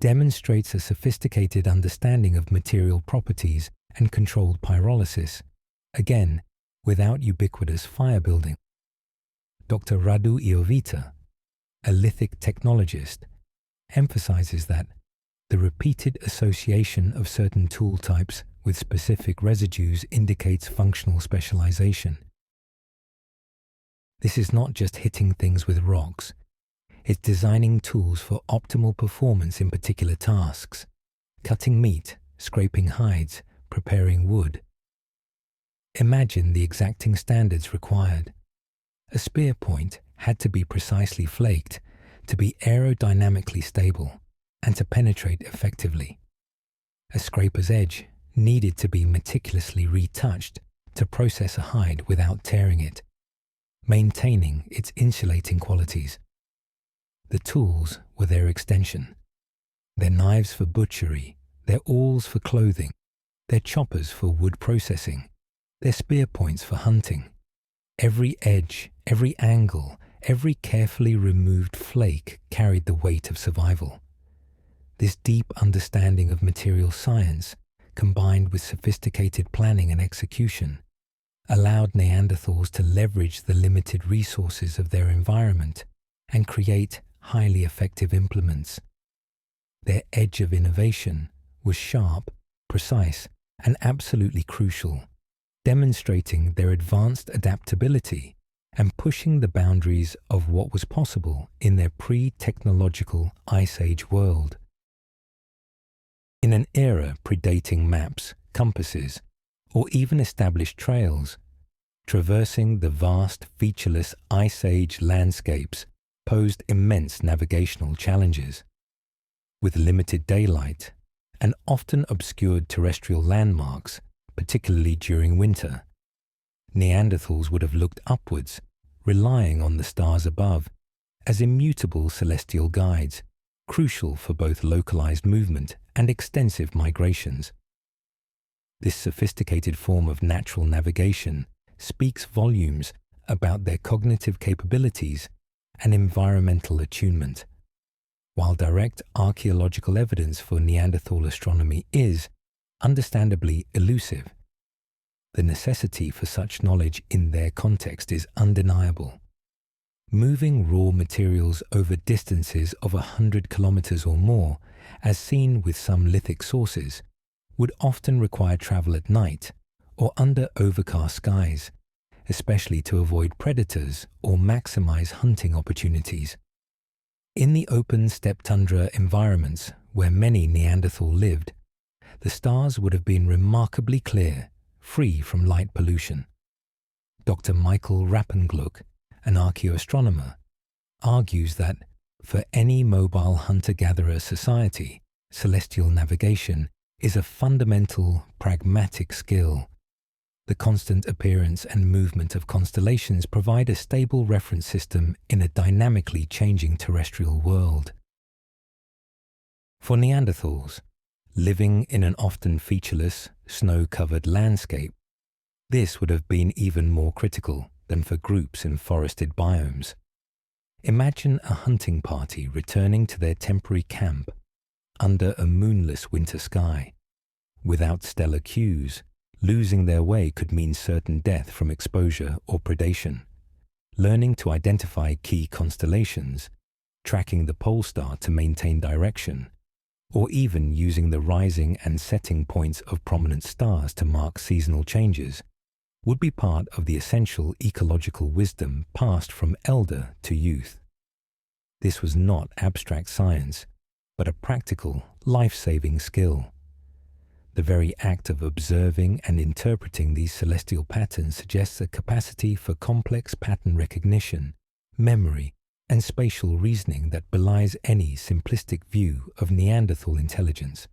S1: demonstrates a sophisticated understanding of material properties and controlled pyrolysis, again, without ubiquitous fire building. Dr. Radu Iovita, a lithic technologist, emphasizes that the repeated association of certain tool types with specific residues indicates functional specialization. This is not just hitting things with rocks, it's designing tools for optimal performance in particular tasks, cutting meat, scraping hides, preparing wood. Imagine the exacting standards required. A spear point had to be precisely flaked, to be aerodynamically stable, and to penetrate effectively. A scraper's edge needed to be meticulously retouched to process a hide without tearing it, maintaining its insulating qualities. The tools were their extension. Their knives for butchery, their awls for clothing, their choppers for wood processing, their spear points for hunting. Every edge, every angle, every carefully removed flake carried the weight of survival. This deep understanding of material science, combined with sophisticated planning and execution, allowed Neanderthals to leverage the limited resources of their environment and create highly effective implements. Their edge of innovation was sharp, precise, and absolutely crucial, demonstrating their advanced adaptability and pushing the boundaries of what was possible in their pre-technological Ice Age world. In an era predating maps, compasses, or even established trails, traversing the vast, featureless Ice Age landscapes posed immense navigational challenges. With limited daylight and often obscured terrestrial landmarks, particularly during winter, Neanderthals would have looked upwards, relying on the stars above as immutable celestial guides, crucial for both localized movement and extensive migrations. This sophisticated form of natural navigation speaks volumes about their cognitive capabilities and environmental attunement. While direct archaeological evidence for Neanderthal astronomy is, understandably, elusive, the necessity for such knowledge in their context is undeniable. Moving raw materials over distances of 100 kilometers or more, as seen with some lithic sources, would often require travel at night or under overcast skies, especially to avoid predators or maximize hunting opportunities. In the open steppe tundra environments where many Neanderthal lived, the stars would have been remarkably clear, free from light pollution. Dr. Michael Rappengluck, an archaeoastronomer, argues that for any mobile hunter-gatherer society, celestial navigation is a fundamental, pragmatic skill. The constant appearance and movement of constellations provide a stable reference system in a dynamically changing terrestrial world. For Neanderthals, living in an often featureless, snow-covered landscape, this would have been even more critical than for groups in forested biomes. Imagine a hunting party returning to their temporary camp under a moonless winter sky. Without stellar cues, losing their way could mean certain death from exposure or predation. Learning to identify key constellations, tracking the pole star to maintain direction, or even using the rising and setting points of prominent stars to mark seasonal changes, would be part of the essential ecological wisdom passed from elder to youth. This was not abstract science, but a practical, life-saving skill. The very act of observing and interpreting these celestial patterns suggests a capacity for complex pattern recognition, memory, and spatial reasoning that belies any simplistic view of Neanderthal intelligence.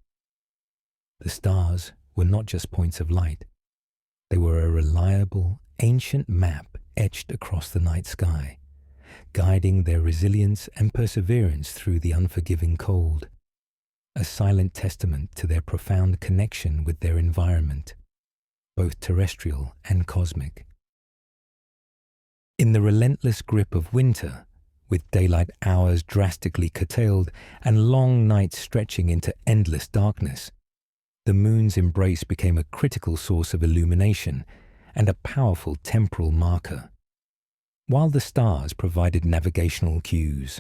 S1: The stars were not just points of light. They were a reliable, ancient map etched across the night sky, guiding their resilience and perseverance through the unforgiving cold, a silent testament to their profound connection with their environment, both terrestrial and cosmic. In the relentless grip of winter, with daylight hours drastically curtailed and long nights stretching into endless darkness, the moon's embrace became a critical source of illumination and a powerful temporal marker. While the stars provided navigational cues,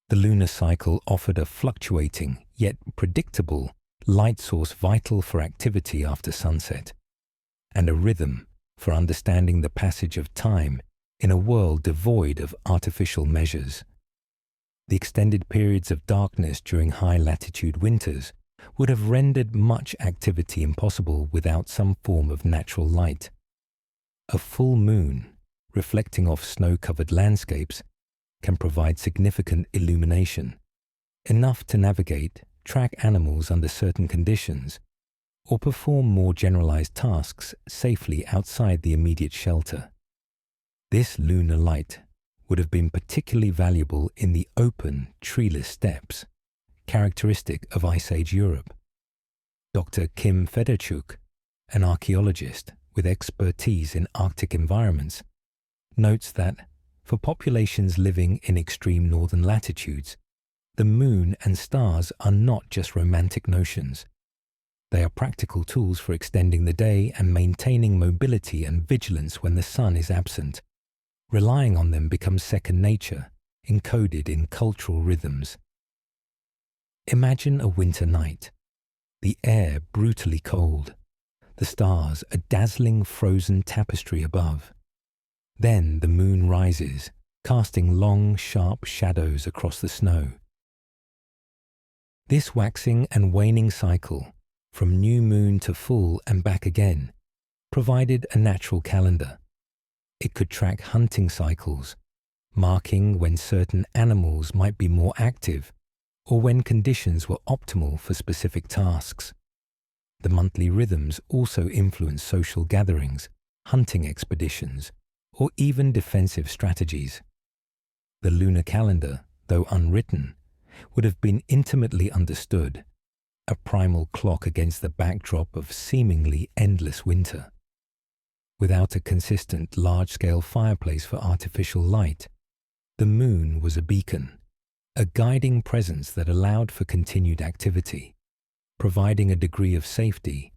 S1: the lunar cycle offered a fluctuating yet predictable light source vital for activity after sunset, and a rhythm for understanding the passage of time in a world devoid of artificial measures. The extended periods of darkness during high-latitude winters would have rendered much activity impossible without some form of natural light. A full moon, reflecting off snow-covered landscapes, can provide significant illumination, enough to navigate, track animals under certain conditions, or perform more generalized tasks safely outside the immediate shelter. This lunar light would have been particularly valuable in the open, treeless steppes, characteristic of Ice Age Europe. Dr. Kim Federchuk, an archaeologist with expertise in Arctic environments, notes that for populations living in extreme northern latitudes, the moon and stars are not just romantic notions. They are practical tools for extending the day and maintaining mobility and vigilance when the sun is absent. Relying on them becomes second nature, encoded in cultural rhythms. Imagine a winter night, the air brutally cold, the stars a dazzling frozen tapestry above. Then the moon rises, casting long, sharp shadows across the snow. This waxing and waning cycle, from new moon to full and back again, provided a natural calendar. It could track hunting cycles, marking when certain animals might be more active or when conditions were optimal for specific tasks. The monthly rhythms also influence social gatherings, hunting expeditions, or even defensive strategies. The lunar calendar, though unwritten, would have been intimately understood, a primal clock against the backdrop of seemingly endless winter. Without a consistent large-scale fireplace for artificial light, the moon was a beacon, a guiding presence that allowed for continued activity, providing a degree of safety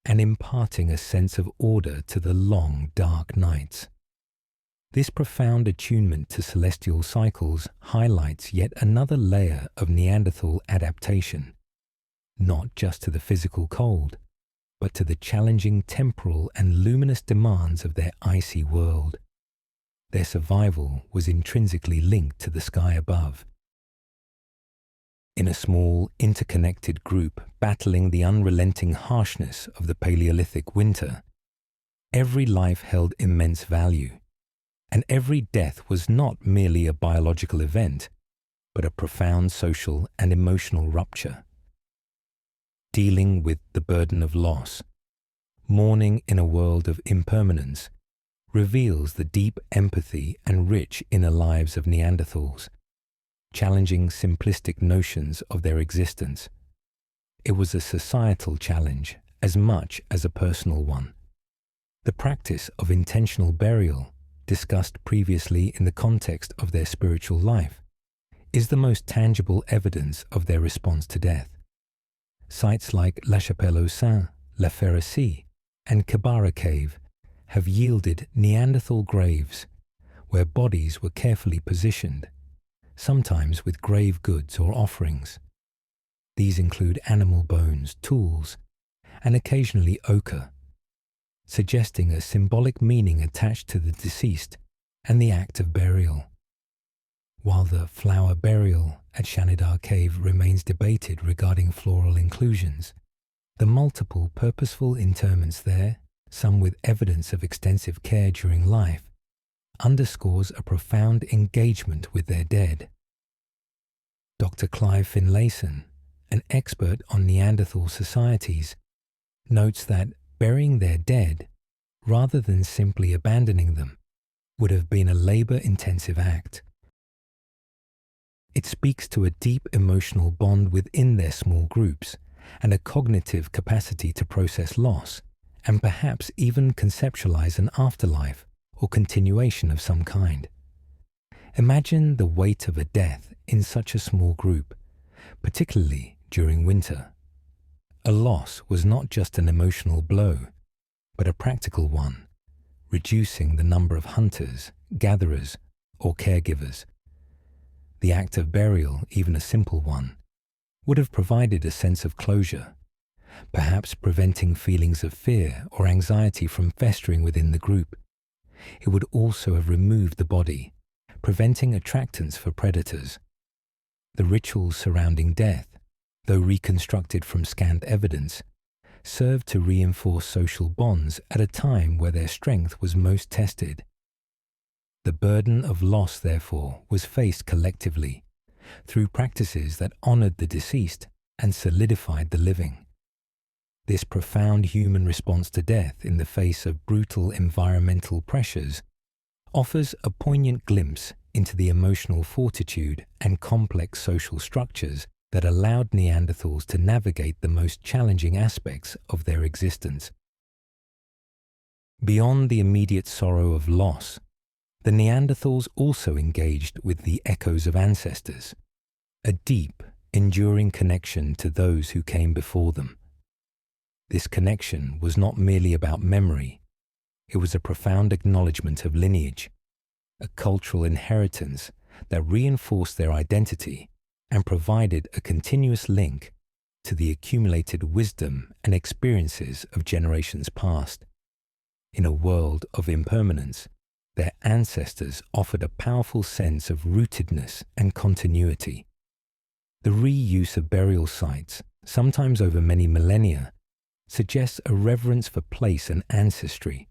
S1: and imparting a sense of order to the long, dark nights. This profound attunement to celestial cycles highlights yet another layer of Neanderthal adaptation, not just to the physical cold, but to the challenging temporal and luminous demands of their icy world. Their survival was intrinsically linked to the sky above. In a small, interconnected group battling the unrelenting harshness of the Paleolithic winter, every life held immense value, and every death was not merely a biological event, but a profound social and emotional rupture. Dealing with the burden of loss, mourning in a world of impermanence, reveals the deep empathy and rich inner lives of Neanderthals, challenging simplistic notions of their existence. It was a societal challenge as much as a personal one. The practice of intentional burial, discussed previously in the context of their spiritual life, is the most tangible evidence of their response to death. Sites like La Chapelle-aux-Saints, La Ferracie, and Kibara Cave have yielded Neanderthal graves where bodies were carefully positioned, sometimes with grave goods or offerings. These include animal bones, tools, and occasionally ochre, suggesting a symbolic meaning attached to the deceased and the act of burial. While the flower burial at Shanidar Cave remains debated regarding floral inclusions, the multiple purposeful interments there, some with evidence of extensive care during life, underscores a profound engagement with their dead. Dr. Clive Finlayson, an expert on Neanderthal societies, notes that burying their dead, rather than simply abandoning them, would have been a labor-intensive act. It speaks to a deep emotional bond within their small groups and a cognitive capacity to process loss and perhaps even conceptualize an afterlife or continuation of some kind. Imagine the weight of a death in such a small group, particularly during winter. A loss was not just an emotional blow, but a practical one, reducing the number of hunters, gatherers, or caregivers. The act of burial, even a simple one, would have provided a sense of closure, perhaps preventing feelings of fear or anxiety from festering within the group. It would also have removed the body, preventing attractants for predators. The rituals surrounding death, though reconstructed from scant evidence, served to reinforce social bonds at a time where their strength was most tested. The burden of loss, therefore, was faced collectively, through practices that honored the deceased and solidified the living. This profound human response to death in the face of brutal environmental pressures offers a poignant glimpse into the emotional fortitude and complex social structures that allowed Neanderthals to navigate the most challenging aspects of their existence. Beyond the immediate sorrow of loss, the Neanderthals also engaged with the echoes of ancestors, a deep, enduring connection to those who came before them. This connection was not merely about memory, it was a profound acknowledgement of lineage, a cultural inheritance that reinforced their identity and provided a continuous link to the accumulated wisdom and experiences of generations past. In a world of impermanence, their ancestors offered a powerful sense of rootedness and continuity. The reuse of burial sites, sometimes over many millennia, suggests a reverence for place and ancestry.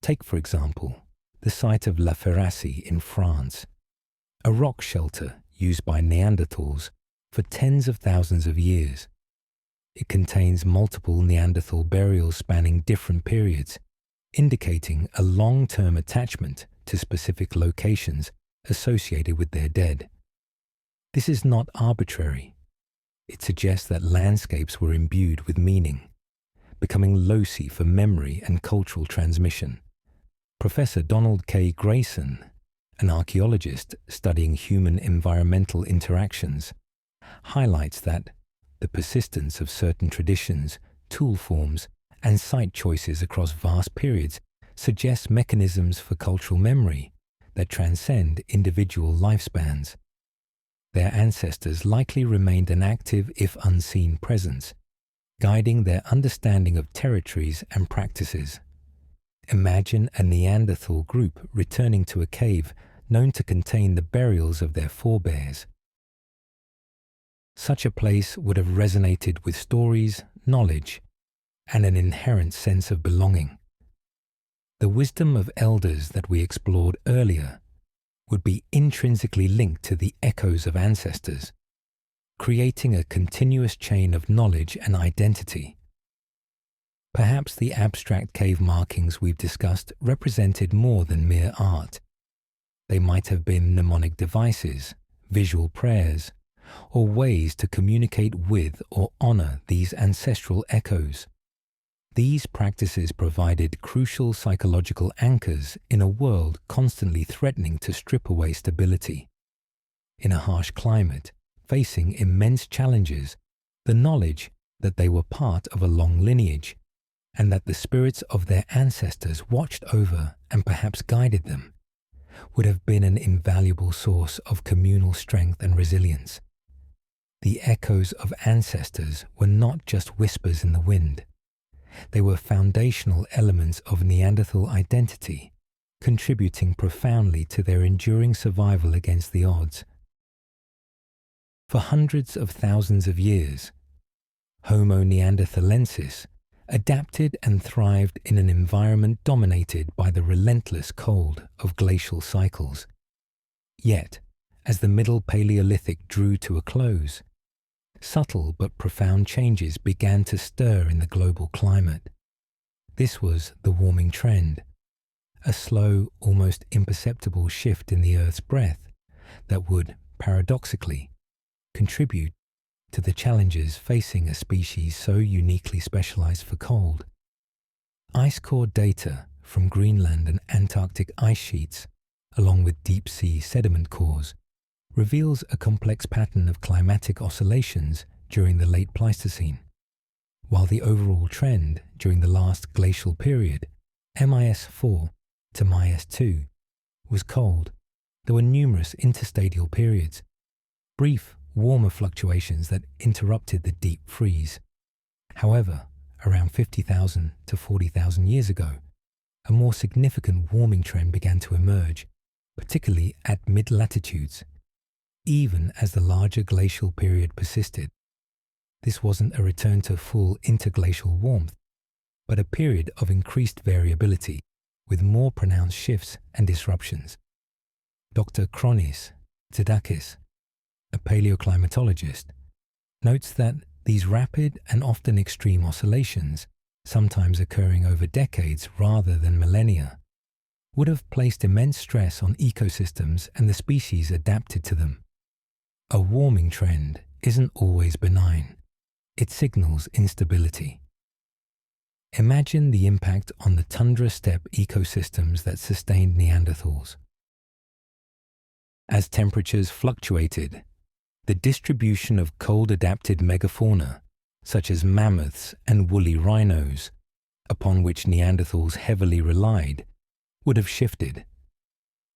S1: Take, for example, the site of La Ferracie in France, a rock shelter used by Neanderthals for tens of thousands of years. It contains multiple Neanderthal burials spanning different periods, indicating a long-term attachment to specific locations associated with their dead. This is not arbitrary. It suggests that landscapes were imbued with meaning, becoming loci for memory and cultural transmission. Professor Donald K. Grayson, an archaeologist studying human environmental interactions, highlights that the persistence of certain traditions, tool forms, and site choices across vast periods suggests mechanisms for cultural memory that transcend individual lifespans. Their ancestors likely remained an active, if unseen, presence, guiding their understanding of territories and practices. Imagine a Neanderthal group returning to a cave known to contain the burials of their forebears. Such a place would have resonated with stories, knowledge, and an inherent sense of belonging. The wisdom of elders that we explored earlier would be intrinsically linked to the echoes of ancestors, creating a continuous chain of knowledge and identity. Perhaps the abstract cave markings we've discussed represented more than mere art. They might have been mnemonic devices, visual prayers, or ways to communicate with or honor these ancestral echoes. These practices provided crucial psychological anchors in a world constantly threatening to strip away stability. In a harsh climate, facing immense challenges, the knowledge that they were part of a long lineage and that the spirits of their ancestors watched over and perhaps guided them would have been an invaluable source of communal strength and resilience. The echoes of ancestors were not just whispers in the wind. They were foundational elements of Neanderthal identity, contributing profoundly to their enduring survival against the odds. For hundreds of thousands of years, Homo neanderthalensis adapted and thrived in an environment dominated by the relentless cold of glacial cycles. Yet, as the Middle Paleolithic drew to a close, subtle but profound changes began to stir in the global climate. This was the warming trend, a slow, almost imperceptible shift in the Earth's breath that would, paradoxically, contribute to the challenges facing a species so uniquely specialized for cold. Ice core data from Greenland and Antarctic ice sheets, along with deep-sea sediment cores, reveals a complex pattern of climatic oscillations during the late Pleistocene. While the overall trend during the last glacial period, MIS4 to MIS2, was cold, there were numerous interstadial periods, brief, warmer fluctuations that interrupted the deep freeze. However, around 50,000 to 40,000 years ago, a more significant warming trend began to emerge, particularly at mid-latitudes, even as the larger glacial period persisted. This wasn't a return to full interglacial warmth, but a period of increased variability with more pronounced shifts and disruptions. Dr. Kronis Tzidakis, a paleoclimatologist, notes that these rapid and often extreme oscillations, sometimes occurring over decades rather than millennia, would have placed immense stress on ecosystems and the species adapted to them. A warming trend isn't always benign. It signals instability. Imagine the impact on the tundra steppe ecosystems that sustained Neanderthals. As temperatures fluctuated, the distribution of cold-adapted megafauna, such as mammoths and woolly rhinos, upon which Neanderthals heavily relied, would have shifted.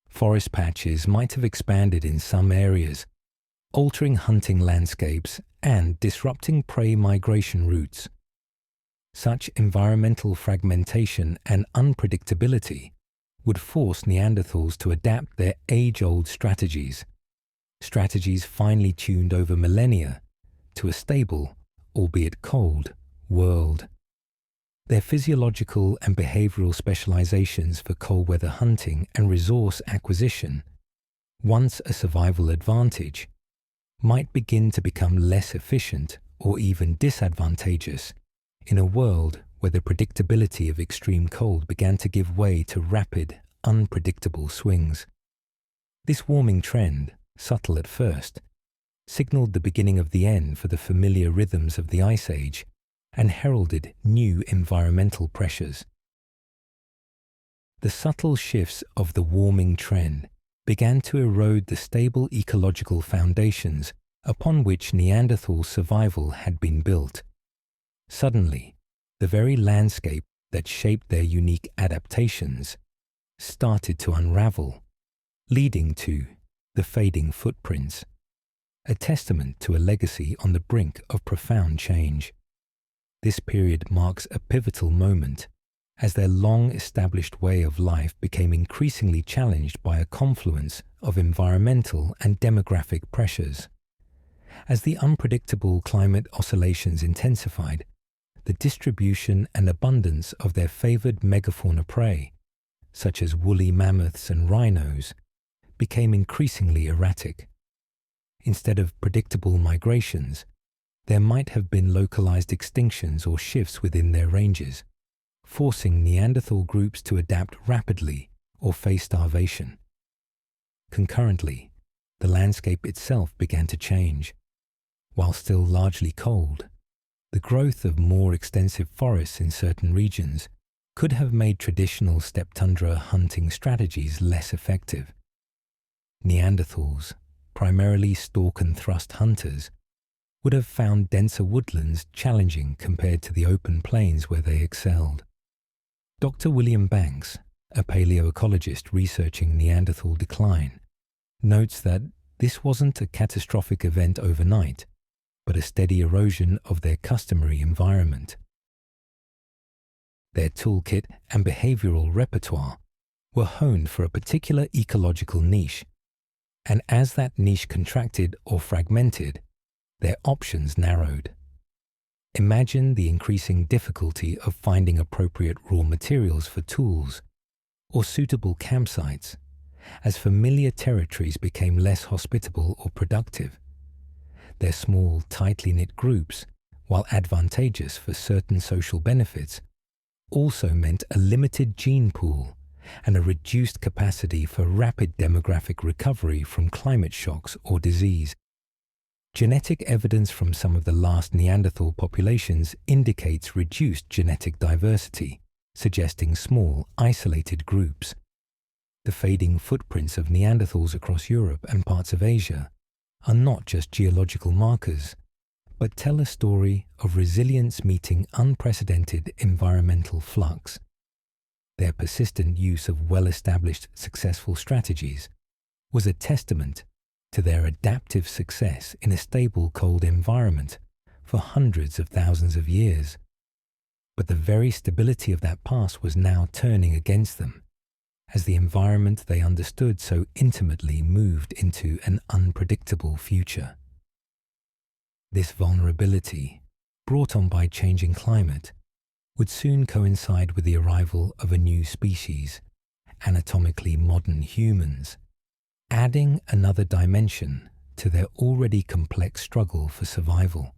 S1: Forest patches might have expanded in some areas, altering hunting landscapes and disrupting prey migration routes. Such environmental fragmentation and unpredictability would force Neanderthals to adapt their age-old strategies finely tuned over millennia, to a stable, albeit cold, world. Their physiological and behavioral specializations for cold weather hunting and resource acquisition, once a survival advantage, might begin to become less efficient or even disadvantageous in a world where the predictability of extreme cold began to give way to rapid, unpredictable swings. This warming trend, subtle at first, signaled the beginning of the end for the familiar rhythms of the Ice Age and heralded new environmental pressures. The subtle shifts of the warming trend began to erode the stable ecological foundations upon which Neanderthal survival had been built. Suddenly, the very landscape that shaped their unique adaptations started to unravel, leading to the fading footprints, a testament to a legacy on the brink of profound change. This period marks a pivotal moment as their long-established way of life became increasingly challenged by a confluence of environmental and demographic pressures. As the unpredictable climate oscillations intensified, the distribution and abundance of their favored megafauna prey, such as woolly mammoths and rhinos, became increasingly erratic. Instead of predictable migrations, there might have been localized extinctions or shifts within their ranges, forcing Neanderthal groups to adapt rapidly or face starvation. Concurrently, the landscape itself began to change. While still largely cold, the growth of more extensive forests in certain regions could have made traditional steppe tundra hunting strategies less effective. Neanderthals, primarily stalk and thrust hunters, would have found denser woodlands challenging compared to the open plains where they excelled. Dr. William Banks, a paleoecologist researching Neanderthal decline, notes that this wasn't a catastrophic event overnight, but a steady erosion of their customary environment. Their toolkit and behavioral repertoire were honed for a particular ecological niche, and as that niche contracted or fragmented, their options narrowed. Imagine the increasing difficulty of finding appropriate raw materials for tools or suitable campsites, as familiar territories became less hospitable or productive. Their small, tightly knit groups, while advantageous for certain social benefits, also meant a limited gene pool and a reduced capacity for rapid demographic recovery from climate shocks or disease. Genetic evidence from some of the last Neanderthal populations indicates reduced genetic diversity, suggesting small, isolated groups. The fading footprints of Neanderthals across Europe and parts of Asia are not just geological markers, but tell a story of resilience meeting unprecedented environmental flux. Their persistent use of well-established successful strategies was a testament to their adaptive success in a stable cold environment for hundreds of thousands of years. But the very stability of that past was now turning against them, as the environment they understood so intimately moved into an unpredictable future. This vulnerability, brought on by changing climate, would soon coincide with the arrival of a new species, anatomically modern humans, adding another dimension to their already complex struggle for survival.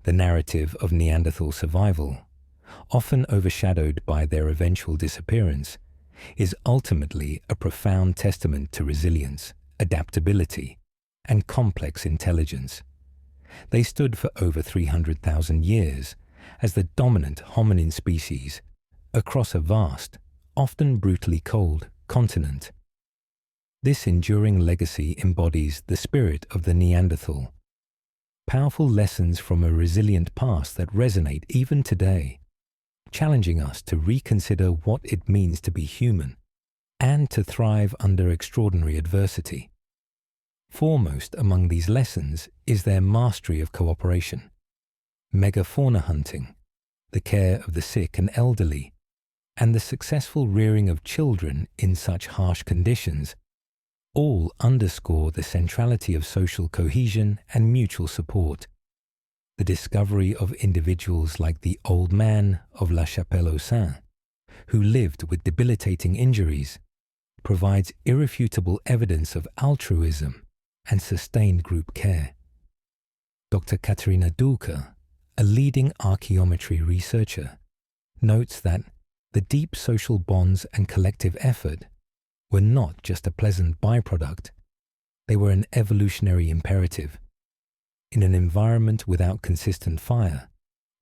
S1: The narrative of Neanderthal survival, often overshadowed by their eventual disappearance, is ultimately a profound testament to resilience, adaptability, and complex intelligence. They stood for over 300,000 years as the dominant hominin species across a vast, often brutally cold, continent. This enduring legacy embodies the spirit of the Neanderthal, powerful lessons from a resilient past that resonate even today, challenging us to reconsider what it means to be human and to thrive under extraordinary adversity. Foremost among these lessons is their mastery of cooperation, megafauna hunting, the care of the sick and elderly, and the successful rearing of children in such harsh conditions all underscore the centrality of social cohesion and mutual support. The discovery of individuals like the old man of La Chapelle-aux-Saints, who lived with debilitating injuries, provides irrefutable evidence of altruism and sustained group care. Dr. Katarina Dulka, a leading archaeometry researcher, notes that the deep social bonds and collective effort were not just a pleasant byproduct, they were an evolutionary imperative. In an environment without consistent fire,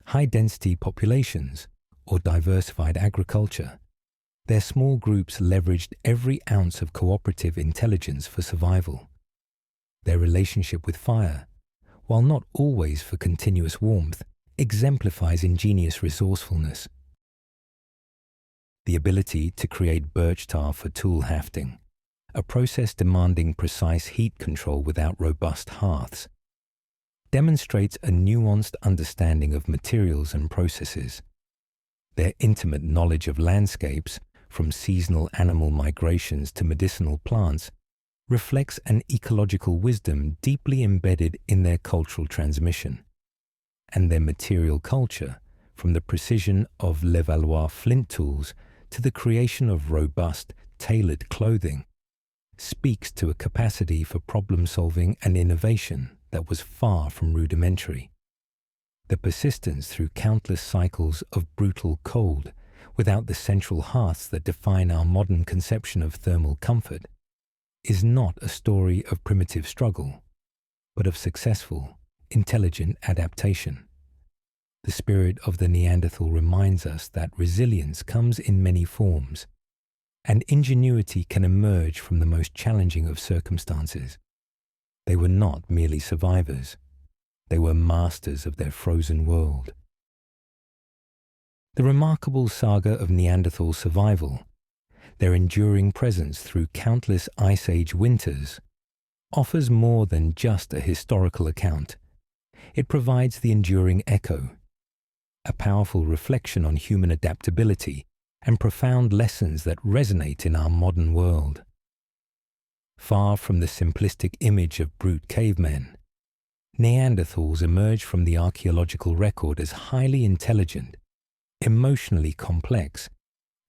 S1: high-density populations, or diversified agriculture, their small groups leveraged every ounce of cooperative intelligence for survival. Their relationship with fire, while not always for continuous warmth, exemplifies ingenious resourcefulness. The ability to create birch tar for tool hafting, a process demanding precise heat control without robust hearths, demonstrates a nuanced understanding of materials and processes. Their intimate knowledge of landscapes, from seasonal animal migrations to medicinal plants, reflects an ecological wisdom deeply embedded in their cultural transmission. And their material culture, from the precision of Levallois flint tools to the creation of robust, tailored clothing, speaks to a capacity for problem-solving and innovation that was far from rudimentary. The persistence through countless cycles of brutal cold, without the central hearths that define our modern conception of thermal comfort, is not a story of primitive struggle, but of successful, intelligent adaptation. The spirit of the Neanderthal reminds us that resilience comes in many forms, and ingenuity can emerge from the most challenging of circumstances. They were not merely survivors, they were masters of their frozen world. The remarkable saga of Neanderthal survival, their enduring presence through countless Ice Age winters, offers more than just a historical account. It provides the enduring echo, a powerful reflection on human adaptability and profound lessons that resonate in our modern world. Far from the simplistic image of brute cavemen, Neanderthals emerge from the archaeological record as highly intelligent, emotionally complex,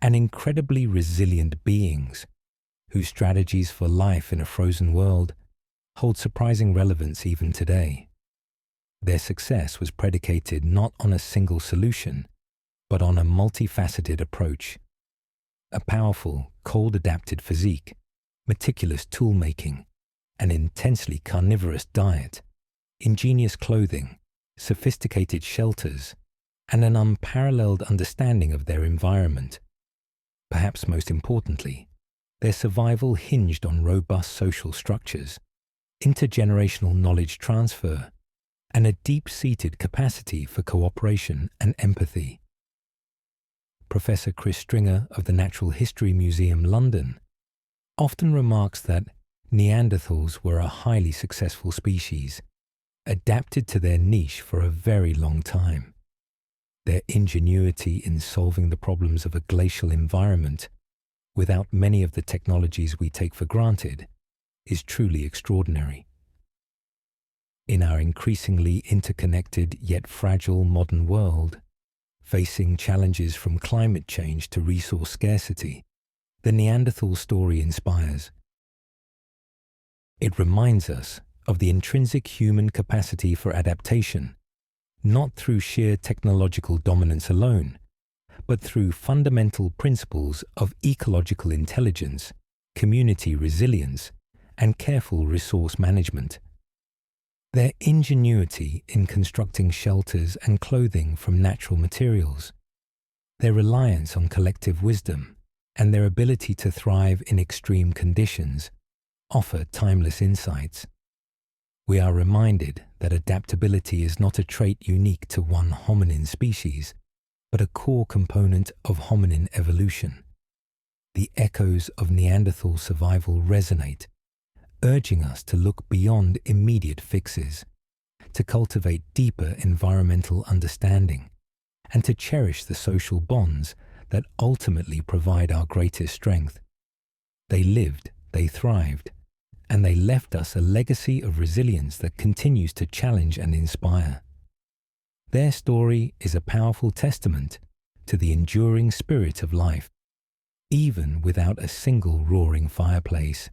S1: and incredibly resilient beings whose strategies for life in a frozen world hold surprising relevance even today. Their success was predicated not on a single solution, but on a multifaceted approach. A powerful, cold-adapted physique, meticulous tool-making, an intensely carnivorous diet, ingenious clothing, sophisticated shelters, and an unparalleled understanding of their environment. Perhaps most importantly, their survival hinged on robust social structures, intergenerational knowledge transfer, and a deep-seated capacity for cooperation and empathy. Professor Chris Stringer of the Natural History Museum, London, often remarks that Neanderthals were a highly successful species, adapted to their niche for a very long time. Their ingenuity in solving the problems of a glacial environment without many of the technologies we take for granted is truly extraordinary. In our increasingly interconnected yet fragile modern world, facing challenges from climate change to resource scarcity, the Neanderthal story inspires. It reminds us of the intrinsic human capacity for adaptation, not through sheer technological dominance alone, but through fundamental principles of ecological intelligence, community resilience, and careful resource management. Their ingenuity in constructing shelters and clothing from natural materials, their reliance on collective wisdom, and their ability to thrive in extreme conditions offer timeless insights. We are reminded that adaptability is not a trait unique to one hominin species, but a core component of hominin evolution. The echoes of Neanderthal survival resonate, urging us to look beyond immediate fixes, to cultivate deeper environmental understanding, and to cherish the social bonds that ultimately provide our greatest strength. They lived, they thrived, and they left us a legacy of resilience that continues to challenge and inspire. Their story is a powerful testament to the enduring spirit of life, even without a single roaring fireplace.